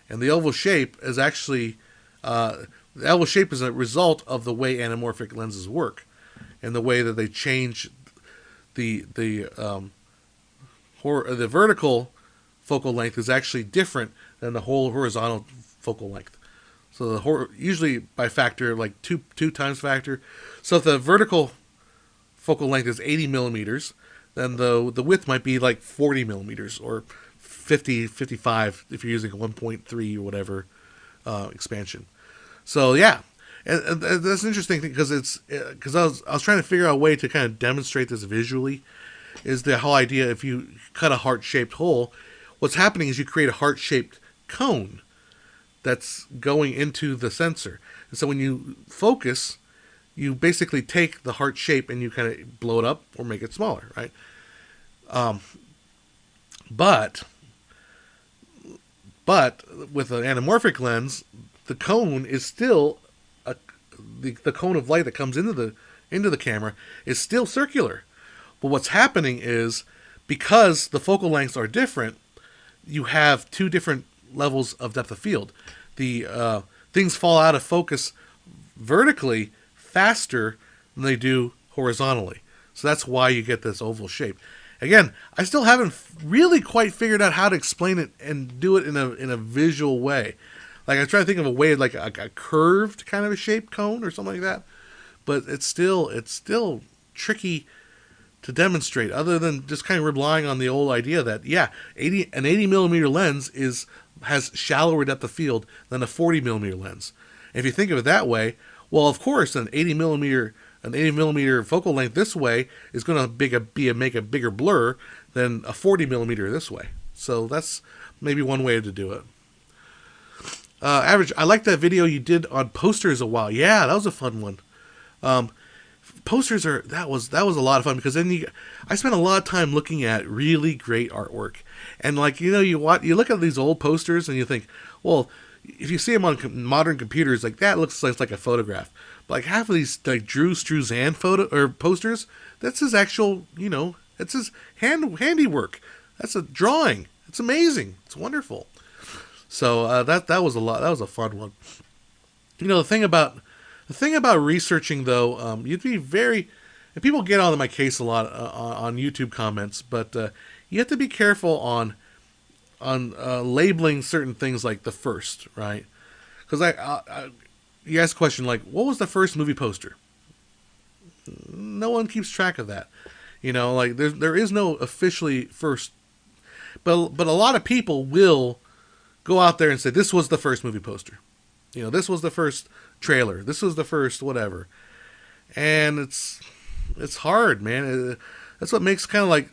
Speaker 1: and the oval shape is actually a result of the way anamorphic lenses work, and the way that they change the vertical focal length is actually different than the whole horizontal focal length. So usually by factor, like two times factor. So if the vertical focal length is 80 millimeters, then the width might be like 40 millimeters or 50, 55 if you're using a 1.3 or whatever expansion. So yeah, and that's an interesting thing because I was trying to figure out a way to kind of demonstrate this visually. Is the whole idea if you cut a heart-shaped hole, what's happening is you create a heart-shaped cone that's going into the sensor. And so when you focus, you basically take the heart shape and you kind of blow it up or make it smaller, right? But with an anamorphic lens, the cone is still the cone of light that comes into the camera is still circular. But what's happening is because the focal lengths are different, you have two different levels of depth of field. The things fall out of focus vertically faster than they do horizontally. So that's why you get this oval shape. Again, I still haven't really quite figured out how to explain it and do it in a visual way. Like I try to think of a way like a curved kind of a shaped cone or something like that, but it's still tricky to demonstrate. Other than just kind of relying on the old idea that an 80 millimeter lens has shallower depth of field than a 40 millimeter lens. And if you think of it that way, well, of course, an 80 millimeter focal length this way is going to make a bigger blur than a 40 millimeter this way. So that's maybe one way to do it. Average, I like that video you did on posters a while. Yeah, that was a fun one. Posters that was a lot of fun because then I spent a lot of time looking at really great artwork, and you look at these old posters and you think, well, if you see them on modern computers, like that looks like a photograph. But like half of these like Drew Struzan posters, that's his actual, it's his handiwork. That's a drawing. It's amazing. It's wonderful. So that was a lot. That was a fun one. The thing about The thing about researching, though, you'd be very, and people get on my case a lot on YouTube comments, but you have to be careful on labeling certain things like the first, right? Because you ask a question like, what was the first movie poster? No one keeps track of that. Like there is no officially first, but a lot of people will go out there and say this was the first movie poster. This was the first trailer. This was the first whatever, and it's hard, man. That's what makes kind of like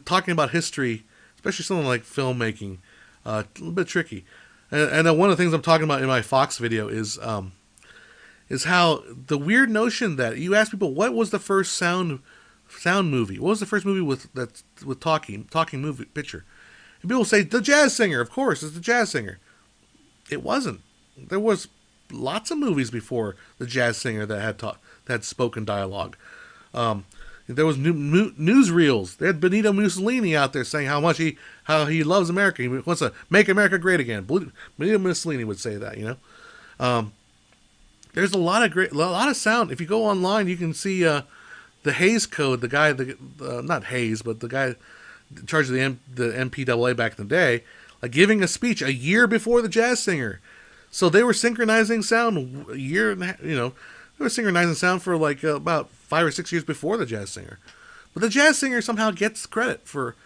Speaker 1: talking about history, especially something like filmmaking, a little bit tricky. And one of the things I'm talking about in my Fox video is how the weird notion that you ask people what was the first sound movie, what was the first movie with talking movie picture, and people say The Jazz Singer. Of course, it's The Jazz Singer. It wasn't. There was lots of movies before The Jazz Singer that had spoken dialogue. There was newsreels. They had Benito Mussolini out there saying how he loves America. He wants to make America great again. Benito Mussolini would say that. There's a lot of sound. If you go online, you can see the Hayes Code. The guy, not Hayes, but the guy in charge of the MPAA back in the day, like giving a speech a year before The Jazz Singer. So they were synchronizing sound a year and they were synchronizing sound for like about 5 or 6 years before The Jazz Singer. But The Jazz Singer somehow gets credit for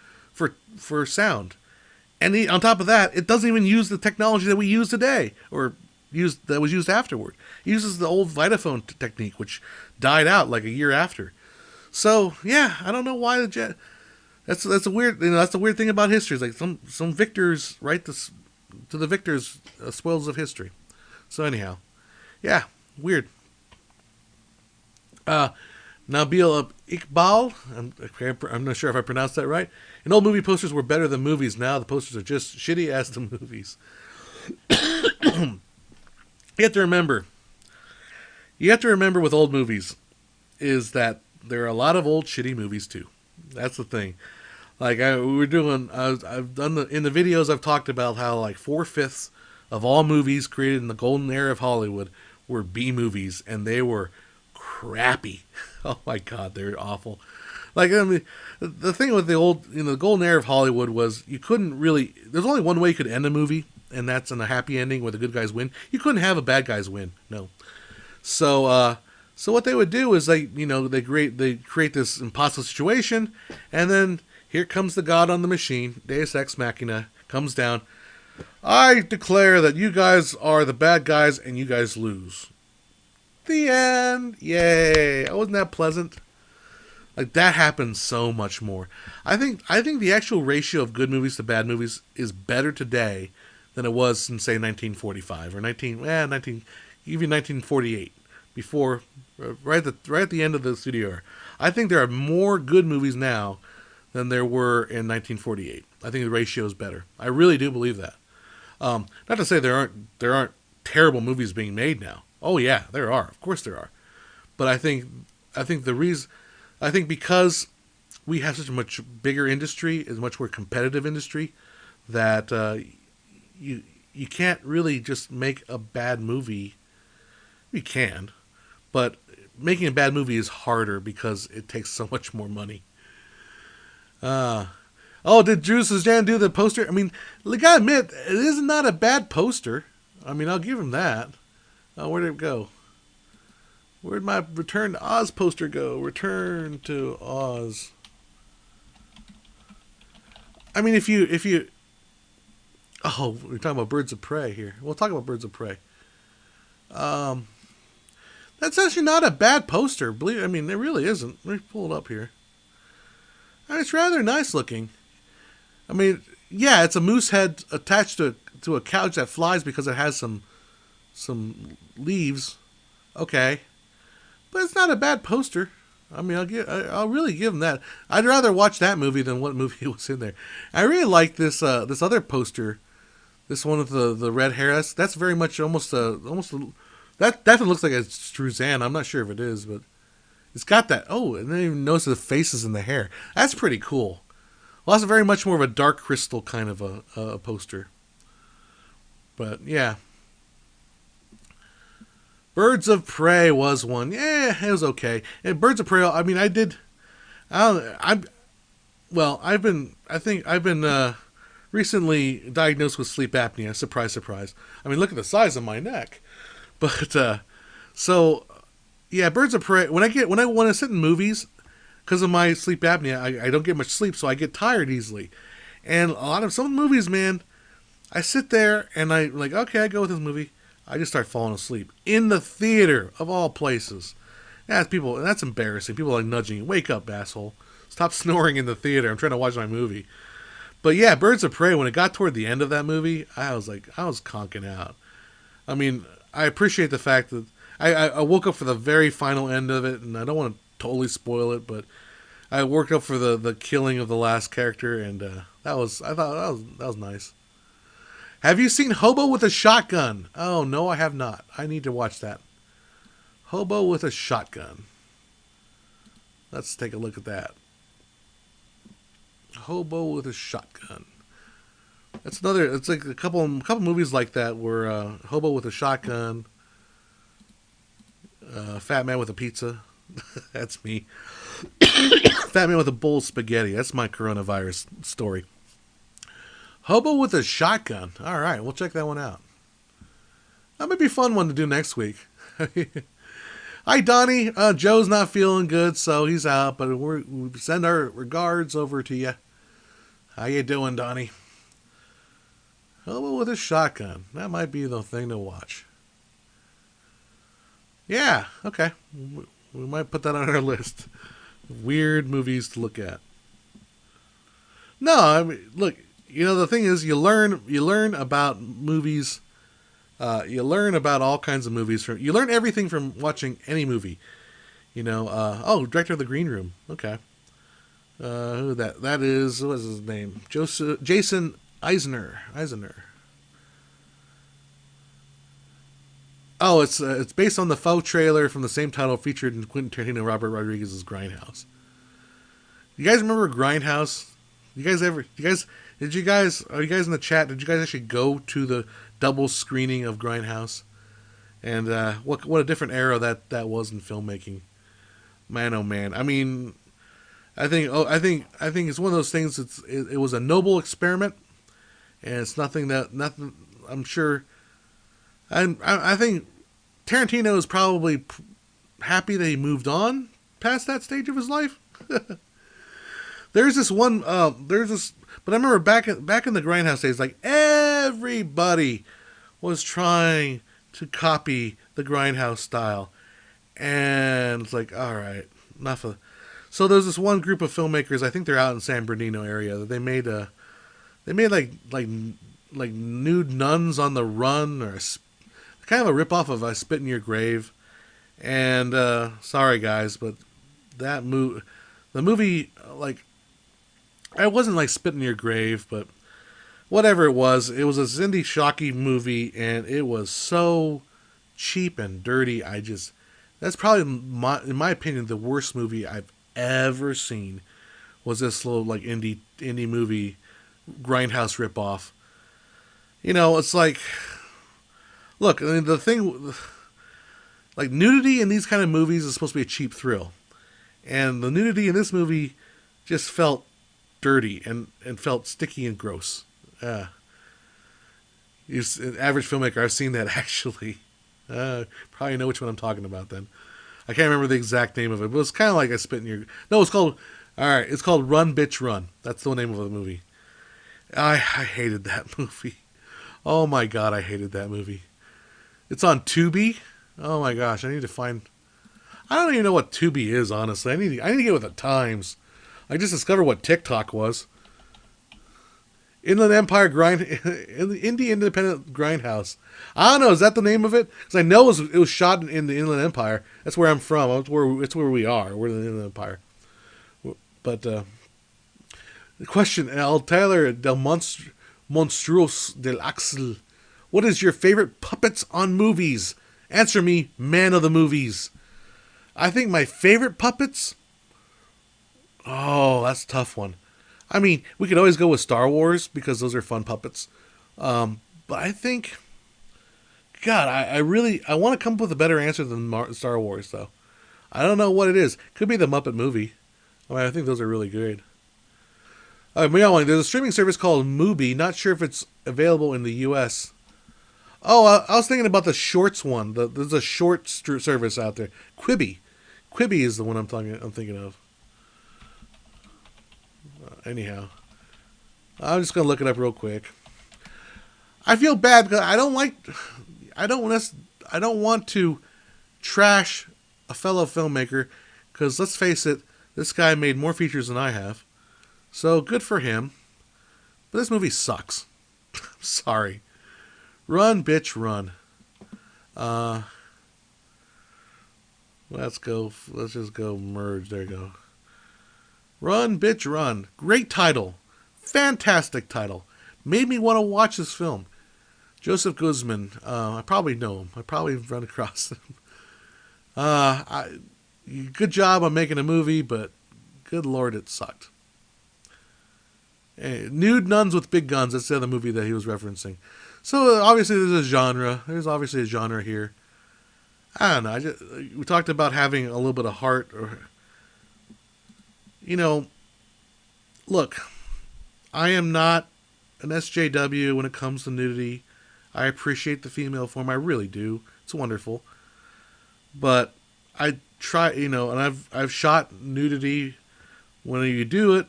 Speaker 1: sound. And on top of that, it doesn't even use the technology that we use today, or that was used afterward. It uses the old Vitaphone technique, which died out like a year after. So yeah, I don't know why the Jazz. That's a weird. That's the weird thing about history. It's like some victors write this to the victors spoils of history. So anyhow, yeah, weird. Nabil Iqbal, I'm not sure if I pronounced that right. And old movie posters were better than movies. Now the posters are just shitty as the movies. You have to remember with old movies is that there are a lot of old shitty movies too. That's the thing. Like I've done in the videos I've talked about how like 4/5 of all movies created in the golden era of Hollywood were B movies, and they were crappy. Oh my god, they're awful. Like the thing with the golden era of Hollywood was you couldn't really. There's only one way you could end a movie, and that's in a happy ending where the good guys win. You couldn't have a bad guys win. No. So what they would do is they create this impossible situation, and then here comes the God on the machine, Deus Ex Machina, comes down. I declare that you guys are the bad guys and you guys lose. The end. Yay. Wasn't that pleasant? Like that happens so much more. I think the actual ratio of good movies to bad movies is better today than it was in say 1945 or 1948 before right at the end of the studio era. I think there are more good movies now than there were in 1948. I think the ratio is better. I really do believe that. Not to say there aren't terrible movies being made now. Oh yeah, there are. Of course there are. But I think because we have such a much bigger industry, is much more competitive industry, that you can't really just make a bad movie. You can, but making a bad movie is harder because it takes so much more money. Did Drew Suzanne do the poster? I mean, I gotta admit, it is not a bad poster. I mean, I'll give him that. Where did it go? Where'd my Return to Oz poster go? Return to Oz. I mean, if you we're talking about Birds of Prey here. We'll talk about Birds of Prey. That's actually not a bad poster. It really isn't. Let me pull it up here. It's rather nice looking. I mean, yeah, it's a moose head attached to a couch that flies because it has some leaves. Okay, but it's not a bad poster. I mean, I'll really give them that. I'd rather watch that movie than what movie was in there. I really like this other poster. This one with the red hair. That's very much that definitely looks like a Struzan. I'm not sure if it is, but it's got that. Oh, and then even notice the faces and the hair. That's pretty cool. Well, that's very much more of a Dark Crystal kind of a poster. But yeah. Birds of Prey was one. Yeah, it was okay. And Birds of Prey. I mean, I did. I don't. I'm. Well, I've been recently diagnosed with sleep apnea. Surprise, surprise. I mean, look at the size of my neck. But so yeah, Birds of Prey. When I want to sit in movies because of my sleep apnea, I don't get much sleep, so I get tired easily. And a lot of some movies, man, I sit there and I like, okay, I go with this movie. I just start falling asleep in the theater of all places. That's embarrassing. People are like nudging you. Wake up, asshole. Stop snoring in the theater. I'm trying to watch my movie. But yeah, Birds of Prey, when it got toward the end of that movie, I was conking out. I mean, I appreciate the fact that I woke up for the very final end of it, and I don't want to totally spoil it, but I worked up for the killing of the last character, and I thought that was nice. Have you seen Hobo with a Shotgun? Oh no, I have not. I need to watch that. Hobo with a Shotgun. Let's take a look at that. Hobo with a Shotgun. That's another. It's like a couple movies like that where Hobo with a Shotgun, Fat Man with a Pizza. That's me. Fat Man with a bowl of spaghetti. That's my coronavirus story. Hobo with a Shotgun. All right, we'll check that one out. That might be a fun one to do next week. Hi, Donnie. Joe's not feeling good, so he's out, but we send our regards over to you. How you doing, Donnie? Hobo with a Shotgun. That might be the thing to watch. Yeah, okay. We might put that on our list. Weird movies to look at. No, I mean, look. You know, the thing is, you learn about movies. You learn about all kinds of movies. You learn everything from watching any movie. You know, director of The Green Room. Okay. Who that is? What is his name? Jason Eisner. Oh, it's based on the faux trailer from the same title featured in Quentin Tarantino and Robert Rodriguez's Grindhouse. You guys remember Grindhouse? Are you guys in the chat? Did you guys actually go to the double screening of Grindhouse? And what a different era that was in filmmaking. Man, oh man. I mean, I think it's one of those things. It was a noble experiment, and it's nothing. I'm sure. I think Tarantino is probably happy that he moved on past that stage of his life. There's this one. But I remember back in the Grindhouse days, like everybody was trying to copy the Grindhouse style, and it's like, all right, enough of. So there's this one group of filmmakers. I think they're out in San Bernardino area that they made like nude nuns on the run, or kind of a ripoff of I Spit in Your Grave. And sorry guys, but the movie, like, it wasn't like Spit in Your Grave, but whatever it was a Cindy Shockey movie, and it was so cheap and dirty. That's probably in my opinion the worst movie I've ever seen. Was this little like indie movie Grindhouse ripoff? You know, it's like, look, I mean, the thing, like, nudity in these kind of movies is supposed to be a cheap thrill, and the nudity in this movie just felt dirty and felt sticky and gross. An average filmmaker, I've seen that actually. Probably know which one I'm talking about then. I can't remember the exact name of it, but it's kind of like I Spit in Your... No, it's called... Alright, it's called Run, Bitch, Run. That's the name of the movie. I hated that movie. Oh my god, I hated that movie. It's on Tubi. Oh my gosh, I need to find... I don't even know what Tubi is, honestly. I need to get with the times. I just discovered what TikTok was. Inland Empire Indie Independent Grindhouse. I don't know. Is that the name of it? Because I know it was shot in the Inland Empire. That's where I'm from. It's where we are. We're in the Inland Empire. But the question, El Tyler del Monstruos del Axel. What is your favorite puppets on movies? Answer me, man of the movies. I think my favorite puppets... Oh, that's a tough one. I mean, we could always go with Star Wars because those are fun puppets. But I think, God, I want to come up with a better answer than Star Wars though. I don't know what it is. Could be the Muppet movie. I mean, I think those are really good. Meow, there's a streaming service called Mubi. Not sure if it's available in the U.S. Oh, I was thinking about the shorts one. There's a short service out there. Quibi. Quibi is the one I'm thinking of. Anyhow, I'm just gonna look it up real quick. I feel bad because I don't want to trash a fellow filmmaker because let's face it, this guy made more features than I have. So good for him. But this movie sucks. Sorry. Run, bitch, run. Let's go. Let's just go merge. There you go. Run, bitch, run. Great title. Fantastic title. Made me want to watch this film. Joseph Guzman. I probably know him. I probably run across him. Good job on making a movie, but good lord, it sucked. Nude Nuns with Big Guns. That's the other movie that he was referencing. So obviously there's a genre. There's obviously a genre here. I don't know. We talked about having a little bit of heart, or look, I am not an SJW when it comes to nudity. I appreciate the female form. I really do. It's wonderful. But I try, and I've shot nudity. When you do it,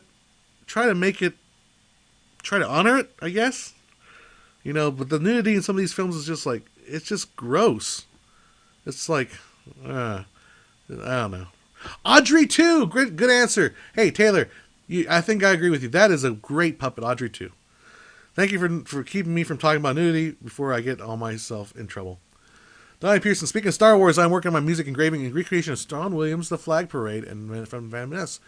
Speaker 1: try to honor it, I guess. But the nudity in some of these films is just like, it's just gross. It's like, I don't know. Audrey 2, good answer. Hey, Taylor, I think I agree with you. That is a great puppet, Audrey 2. Thank you for keeping me from talking about nudity before I get all myself in trouble. Donnie Pearson, speaking of Star Wars, I'm working on my music engraving and recreation of John Williams' The Flag Parade and from Van Ness.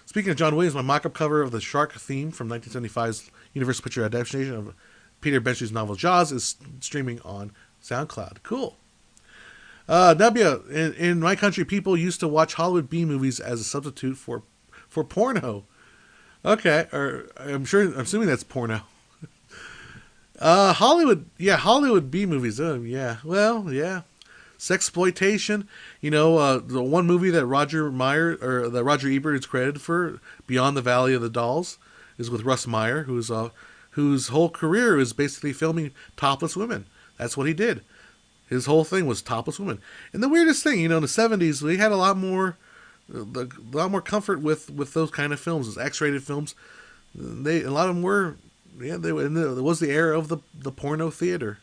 Speaker 1: Speaking of John Williams, my mock-up cover of the shark theme from 1975's Universal Picture adaptation of Peter Benchley's novel Jaws is streaming on SoundCloud. Cool. W, in my country, people used to watch Hollywood B movies as a substitute for porno. Okay, or I'm assuming that's porno. Hollywood B movies. Yeah, well, yeah. Sexploitation. The one movie that Roger Ebert is credited for, Beyond the Valley of the Dolls, is with Russ Meyer, whose whole career is basically filming topless women. That's what he did. His whole thing was topless women. And the weirdest thing, in the 70s, we had a lot more comfort with those kind of films, those X-rated films. A lot of them were, it was the era of the porno theater.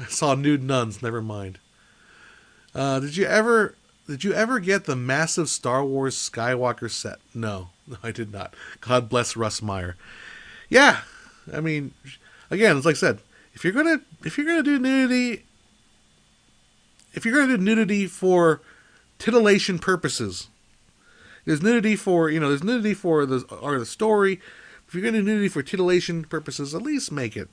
Speaker 1: I saw nude nuns. Never mind. Did you ever get the massive Star Wars Skywalker set? No, I did not. God bless Russ Meyer. Yeah, I mean, again, it's like I said, if you're gonna do nudity for titillation purposes, there's nudity for the story. If you're gonna do nudity for titillation purposes, at least make it.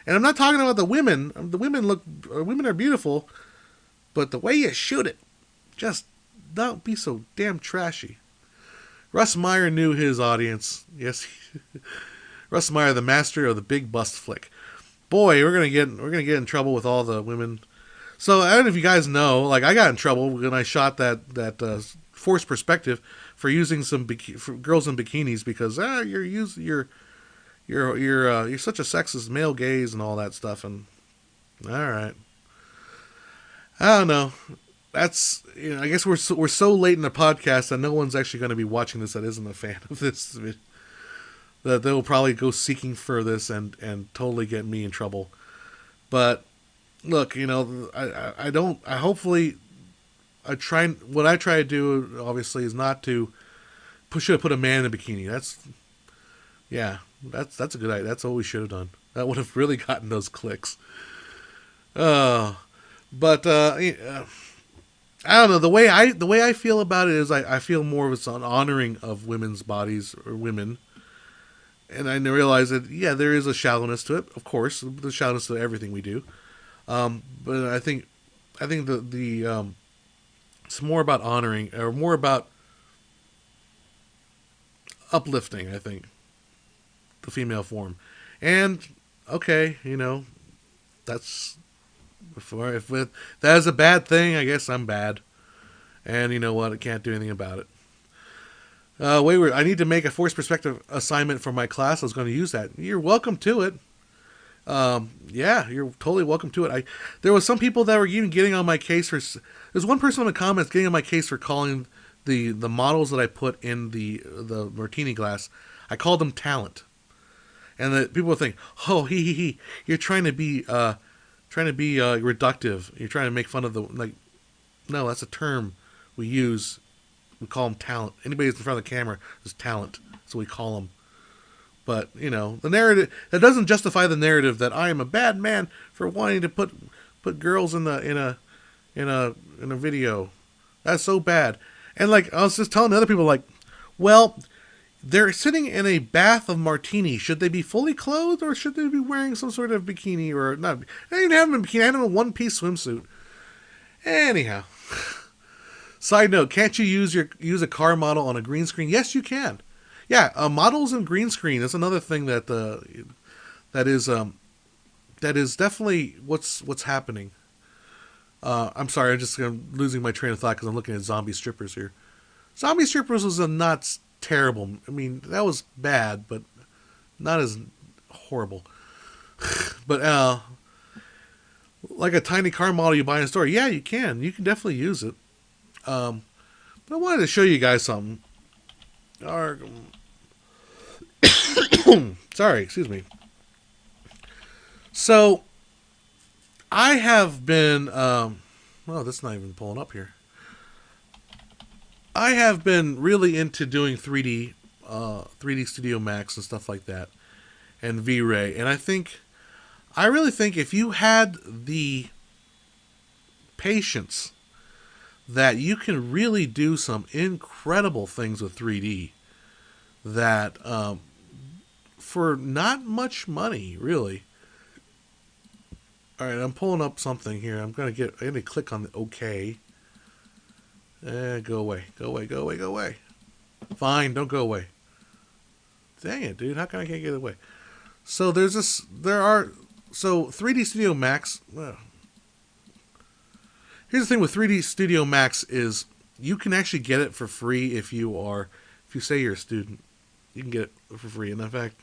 Speaker 1: And I'm not talking about the women. Women are beautiful, but the way you shoot it, just don't be so damn trashy. Russ Meyer knew his audience. Yes, Russ Meyer, the master of the big bust flick. Boy, we're gonna get in trouble with all the women. So I don't know if you guys know, like I got in trouble when I shot that forced perspective for using for girls in bikinis because you're such a sexist, male gaze and all that stuff. And all right, I don't know. That's I guess we're so late in the podcast that no one's actually going to be watching this that isn't a fan of this. That they'll probably go seeking for this and totally get me in trouble. But look, what I try to do obviously is not to put a man in a bikini. That's a good idea. That's what we should have done. That would have really gotten those clicks. But I don't know, the way I feel about it is I feel more of it's an honoring of women's bodies or women. And I realize that, there is a shallowness to it. Of course, there's shallowness to everything we do. But I think the it's more about honoring or more about uplifting, I think, the female form. And, okay, That's if that is a bad thing, I guess I'm bad. And you know what? I can't do anything about it. Wayward, I need to make a forced perspective assignment for my class. I was going to use that. You're welcome to it. Yeah, you're totally welcome to it. There was some people that were even getting on my case for. There's one person in the comments getting on my case for calling the models that I put in the martini glass. I called them talent, and the people would think, oh, he, you're trying to be reductive. You're trying to make fun of the like. No, that's a term we use. We call them talent. Anybody who's in front of the camera is talent, so we call them. But you know, the narrative that doesn't justify the narrative that I am a bad man for wanting to put girls in a video. That's so bad. And like I was just telling other people, like, well, they're sitting in a bath of martini. Should they be fully clothed or should they be wearing some sort of bikini or not? I didn't have them in bikini. I had them in a one-piece swimsuit. Anyhow. Side note: can't you use a car model on a green screen? Yes, you can. Yeah, models and green screen is another thing that is definitely what's happening. I'm sorry, I'm losing my train of thought because I'm looking at zombie strippers here. Zombie strippers was a not terrible. I mean, that was bad, but not as horrible. But like a tiny car model you buy in a store, yeah, you can. You can definitely use it. But I wanted to show you guys something. Sorry, excuse me. So, I have been, that's not even pulling up here. I have been really into doing 3D Studio Max and stuff like that, and V-Ray. And I really think if you had the patience that you can really do some incredible things with 3D that for not much money, really. All right, I'm pulling up something here. I'm going to click on the OK. Go away. Fine, don't go away. Dang it, dude. How come I can't get away? So so 3D Studio Max, well, here's the thing with 3D Studio Max is you can actually get it for free if you say you're a student. You can get it for free. And in fact,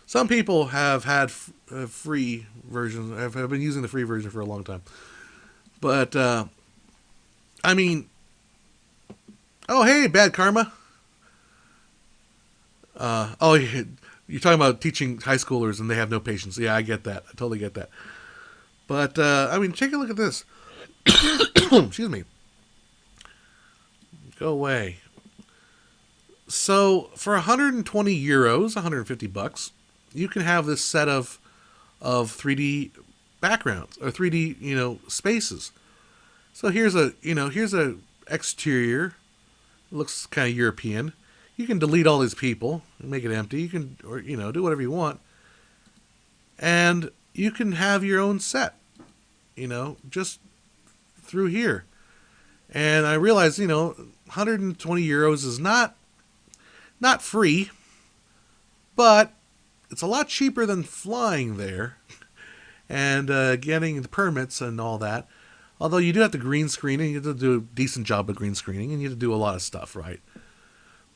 Speaker 1: some people have had free versions. Have been using the free version for a long time. But, I mean, oh, hey, bad karma. You're talking about teaching high schoolers and they have no patience. Yeah, I get that. I totally get that. But, I mean, take a look at this. Excuse me. Go away. So for 120 euros, 150 bucks, you can have this set of 3D backgrounds or 3D, spaces. So here's a exterior. It looks kind of European. You can delete all these people and make it empty. You can do whatever you want. And you can have your own set, just through here. And I realize, 120 euros is not free, but it's a lot cheaper than flying there and getting the permits and all that. Although you do have to green screen, and you have to do a decent job of green screening, and you have to do a lot of stuff, right?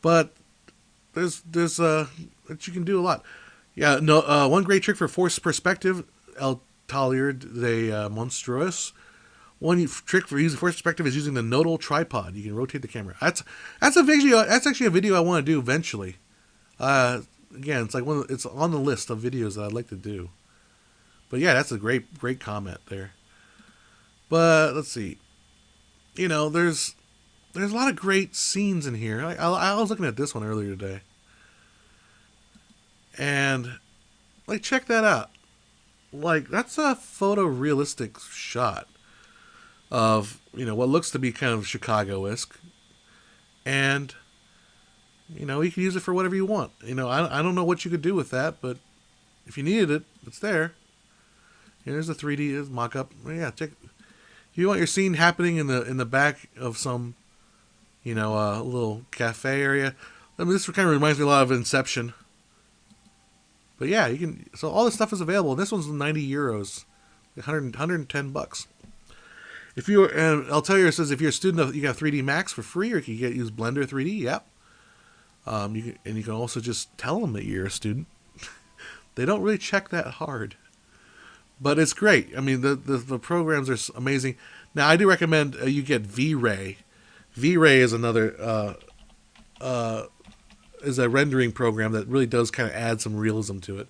Speaker 1: But there's that you can do a lot. Yeah, no. One great trick for forced perspective, El Taller de Monstruous. One trick for using forced perspective is using the nodal tripod. You can rotate the camera. That's a video. That's actually a video I want to do eventually. Again, it's on the list of videos that I'd like to do. But yeah, that's a great comment there. But let's see. There's a lot of great scenes in here. I was looking at this one earlier today. And check that out. That's a photorealistic shot of, what looks to be kind of Chicago-esque. And, you can use it for whatever you want. I don't know what you could do with that, but if you needed it, it's there. Here's the 3D mock-up. Yeah, check. If you want your scene happening in the back of some, little cafe area. I mean, this kind of reminds me a lot of Inception. But yeah, you can. So all this stuff is available. This one's 90 euros. $110. If you and I'll tell you, it says if you're a student, you got 3D Max for free, or you can use Blender 3D. Yep. You can also just tell them that you're a student. They don't really check that hard, but it's great. I mean, the programs are amazing. Now, I do recommend you get V-Ray. V-Ray is another is a rendering program that really does kind of add some realism to it.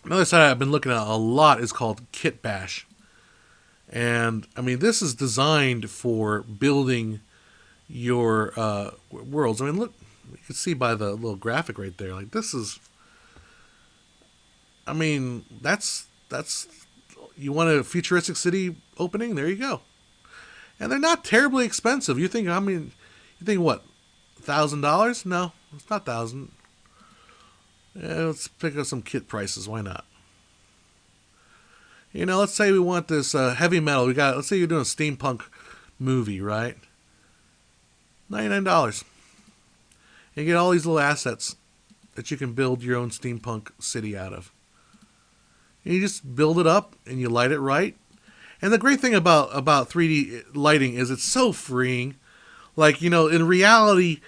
Speaker 1: Another site I've been looking at a lot is called Kit Bash. And, I mean, this is designed for building your worlds. I mean, look, you can see by the little graphic right there. Like, this is... I mean, that's... You want a futuristic city opening? There you go. And they're not terribly expensive. You think, what, $1,000? No, it's not 1,000. Yeah, let's pick up some kit prices. Why not? Let's say we want this heavy metal. Let's say you're doing a steampunk movie, right? $99. And you get all these little assets that you can build your own steampunk city out of. And you just build it up and you light it right. And the great thing about 3D lighting is it's so freeing. Like, in reality,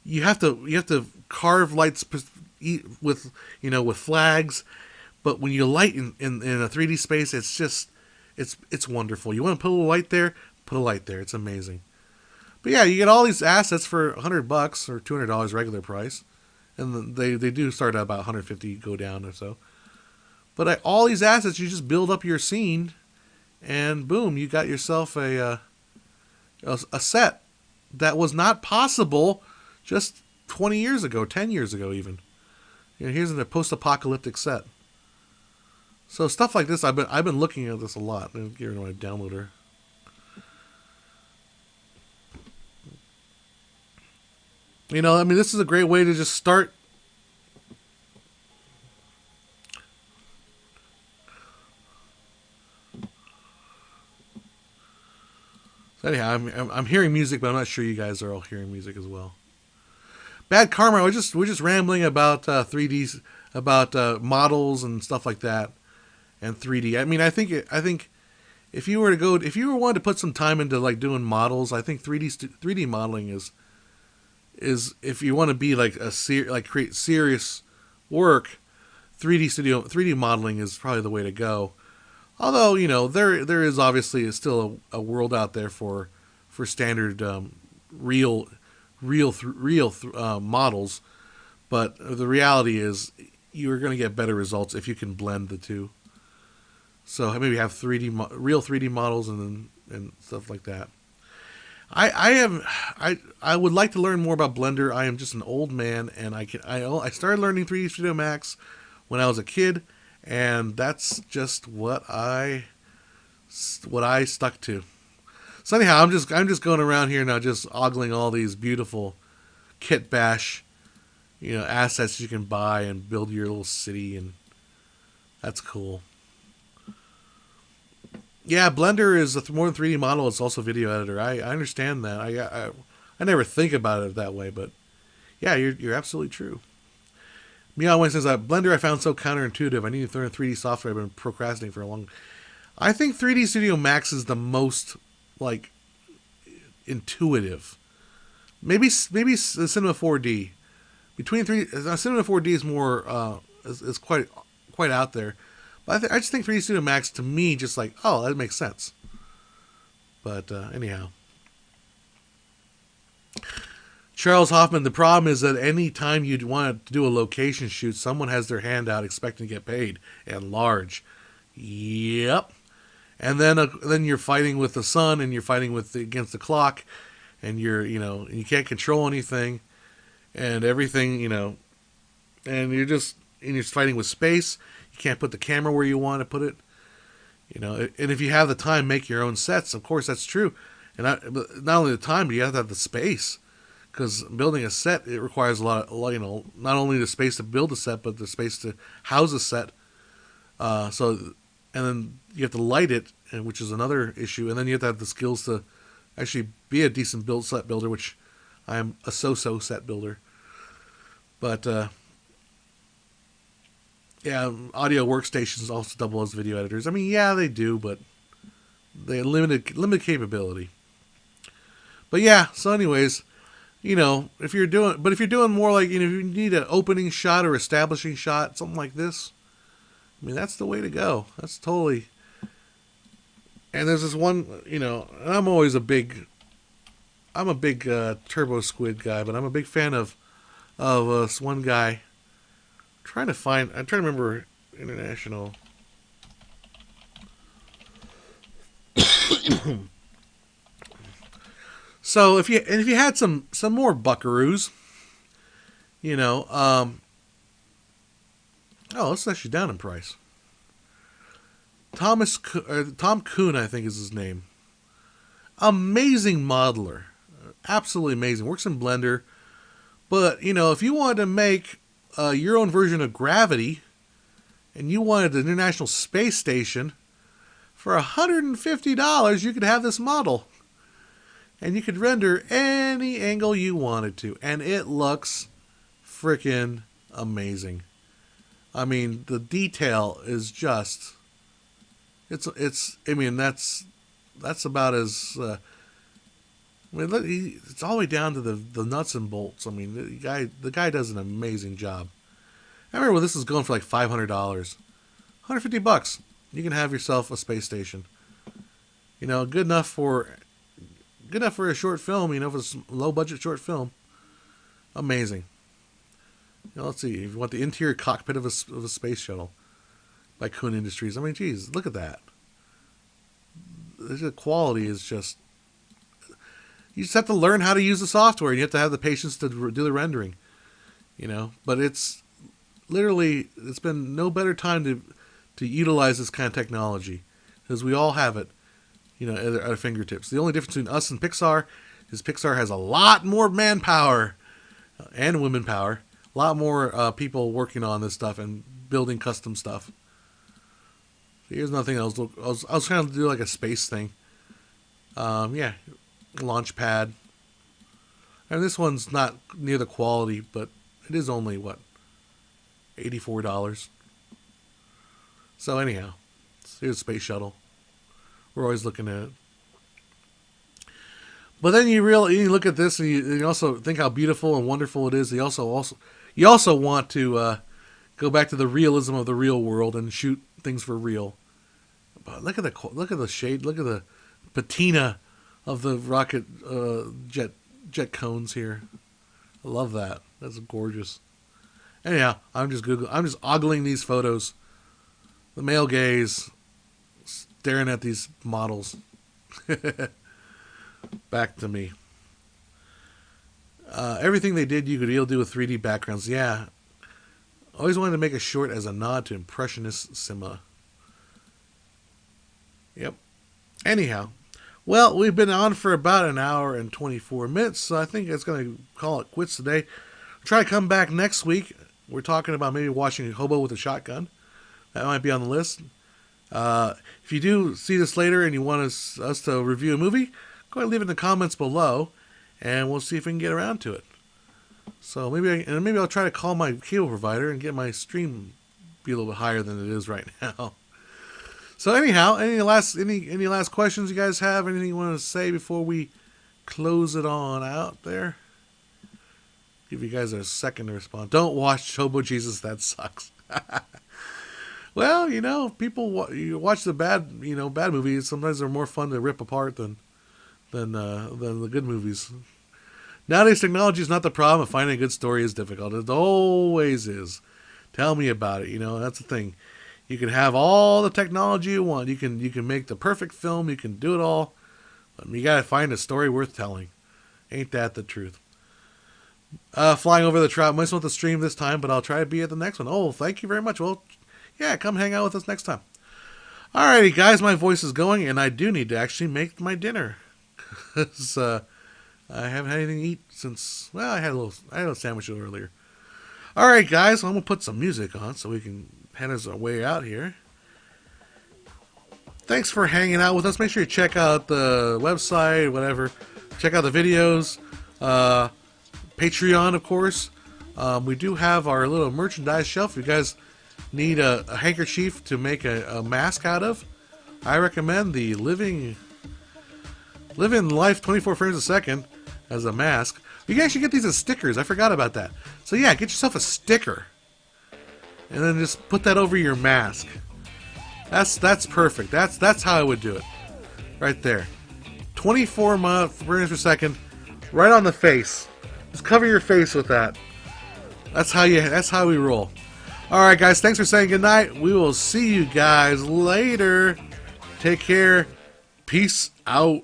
Speaker 1: you have to carve lights with flags, but when you light in a 3D space, it's wonderful. You want to put a little light there, put a light there. It's amazing. But yeah, you get all these assets for $100 or $200 regular price, and they do start at about $150, go down or so. But all these assets, you just build up your scene, and boom, you got yourself a set that was not possible just 20 years ago, 10 years ago even. Here's a post-apocalyptic set. So stuff like this, I've been looking at this a lot. Let me get rid of my downloader. This is a great way to just start. So anyhow, I'm hearing music, but I'm not sure you guys are all hearing music as well. Bad Karma. We're just rambling about 3Ds, about models and stuff like that, and 3D. I mean, I think if you wanted to put some time into like doing models, I think 3D modeling is if you want to be like create serious work, 3D modeling is probably the way to go. Although there is obviously still a world out there for standard real models, but the reality is you're going to get better results if you can blend the two. So maybe have real 3D models and stuff like that. I would like to learn more about Blender. I am just an old man, and I started learning 3D Studio Max when I was a kid, and that's just what I stuck to. So anyhow, I'm just going around here now, just ogling all these beautiful Kit Bash, assets you can buy and build your little city, and that's cool. Yeah, Blender is more than 3D model. It's also video editor. I understand that. I never think about it that way, but yeah, you're absolutely true. Meow Wayne says, Blender I found so counterintuitive. I need to learn 3D software. I've been procrastinating for a long. I think 3D Studio Max is the most like intuitive. Maybe Cinema 4D. Between Cinema 4D is more is quite out there. But I just think 3D Studio Max, to me, just like, oh, that makes sense. But anyhow. Charles Hoffman, the problem is that any time you'd want to do a location shoot, someone has their hand out expecting to get paid, and large. Yep. And then you're fighting with the sun, and you're fighting against the clock, and you can't control anything, and everything, and you're just fighting with space. You can't put the camera where you want to put it, and if you have the time, make your own sets. Of course, that's true. And not only the time, but you have to have the space. Because building a set, it requires a lot, not only the space to build a set, but the space to house a set. And then you have to light it, which is another issue. And then you have to have the skills to actually be a decent set builder, which I am a so-so set builder. But Yeah, audio workstations also double as video editors. I mean, yeah, they do, but they limited capability. But yeah, so anyways, if you're doing more like, if you need an opening shot or establishing shot, something like this, I mean, that's the way to go. That's totally. And there's this one, and I'm a big Turbo Squid guy, but I'm a big fan of this one guy. I'm trying to remember international. So if you had some more buckaroos, oh, it's actually down in price. Tom Kuhn, I think is his name. Amazing modeler, absolutely amazing. Works in Blender, but if you wanted to make your own version of Gravity, and you wanted the International Space Station, for $150, you could have this model. And you could render any angle you wanted to. And it looks freaking amazing. I mean, the detail is just... I mean, that's about as... it's all the way down to the nuts and bolts. I mean, the guy does an amazing job. I remember when this was going for like $500. $150. You can have yourself a space station. Good enough for a short film. For a low budget short film. Amazing. Let's see. If you want the interior cockpit of a space shuttle by Kuhn Industries. I mean, geez, look at that. The quality is just. You just have to learn how to use the software, and you have to have the patience to do the rendering. But it's literally, it's been no better time to utilize this kind of technology, because we all have it, at our fingertips. The only difference between us and Pixar is Pixar has a lot more manpower and women power, a lot more people working on this stuff and building custom stuff. So here's another thing I was trying to do, like a space thing. Yeah, launch pad. And this one's not near the quality, but it is only $84. So anyhow, here's a space shuttle. We're always looking at it. But then you look at this, and you also think how beautiful and wonderful it is. You also want to go back to the realism of the real world and shoot things for real. But look at the shade, look at the patina of the rocket jet cones here. I love that. That's gorgeous. Anyhow, I'm just ogling these photos. The male gaze, staring at these models. Back to me. Everything they did, you could do with 3D backgrounds. Yeah. Always wanted to make a short as a nod to Impressionist cinema. Yep. Anyhow. Well, we've been on for about an hour and 24 minutes, so I think it's going to call it quits today. Try to come back next week. We're talking about maybe watching Hobo with a Shotgun. That might be on the list. If you do see this later and you want us to review a movie, go ahead and leave it in the comments below, and we'll see if we can get around to it. So maybe I'll try to call my cable provider and get my stream be a little bit higher than it is right now. So anyhow, any last questions you guys have? Anything you want to say before we close it on out there? Give you guys a second to respond. Don't watch Hobo Jesus. That sucks. Well, people you watch the bad movies. Sometimes they're more fun to rip apart than the good movies. Nowadays, technology is not the problem. Finding a good story is difficult. It always is. Tell me about it. That's the thing. You can have all the technology you want. You can make the perfect film. You can do it all. But you got to find a story worth telling. Ain't that the truth? Flying over the trout. Might want to stream this time, but I'll try to be at the next one. Oh, thank you very much. Well, yeah, come hang out with us next time. Alrighty, guys, my voice is going, and I do need to actually make my dinner. Because I haven't had anything to eat since, well, I had a little sandwich a little earlier. Alright, guys, I'm going to put some music on so we can head us our way out here. Thanks for hanging out with us. Make sure you check out the website, whatever. Check out the videos. Patreon, of course. We do have our little merchandise shelf. If you guys need a handkerchief to make a mask out of, I recommend the Living Life 24 frames a second as a mask. You can actually get these as stickers. I forgot about that. So yeah, get yourself a sticker, and then just put that over your mask. That's perfect. That's how I would do it, right there. 24 frames per second, right on the face. Just cover your face with that. That's how we roll. All right, guys. Thanks for saying goodnight. We will see you guys later. Take care. Peace out.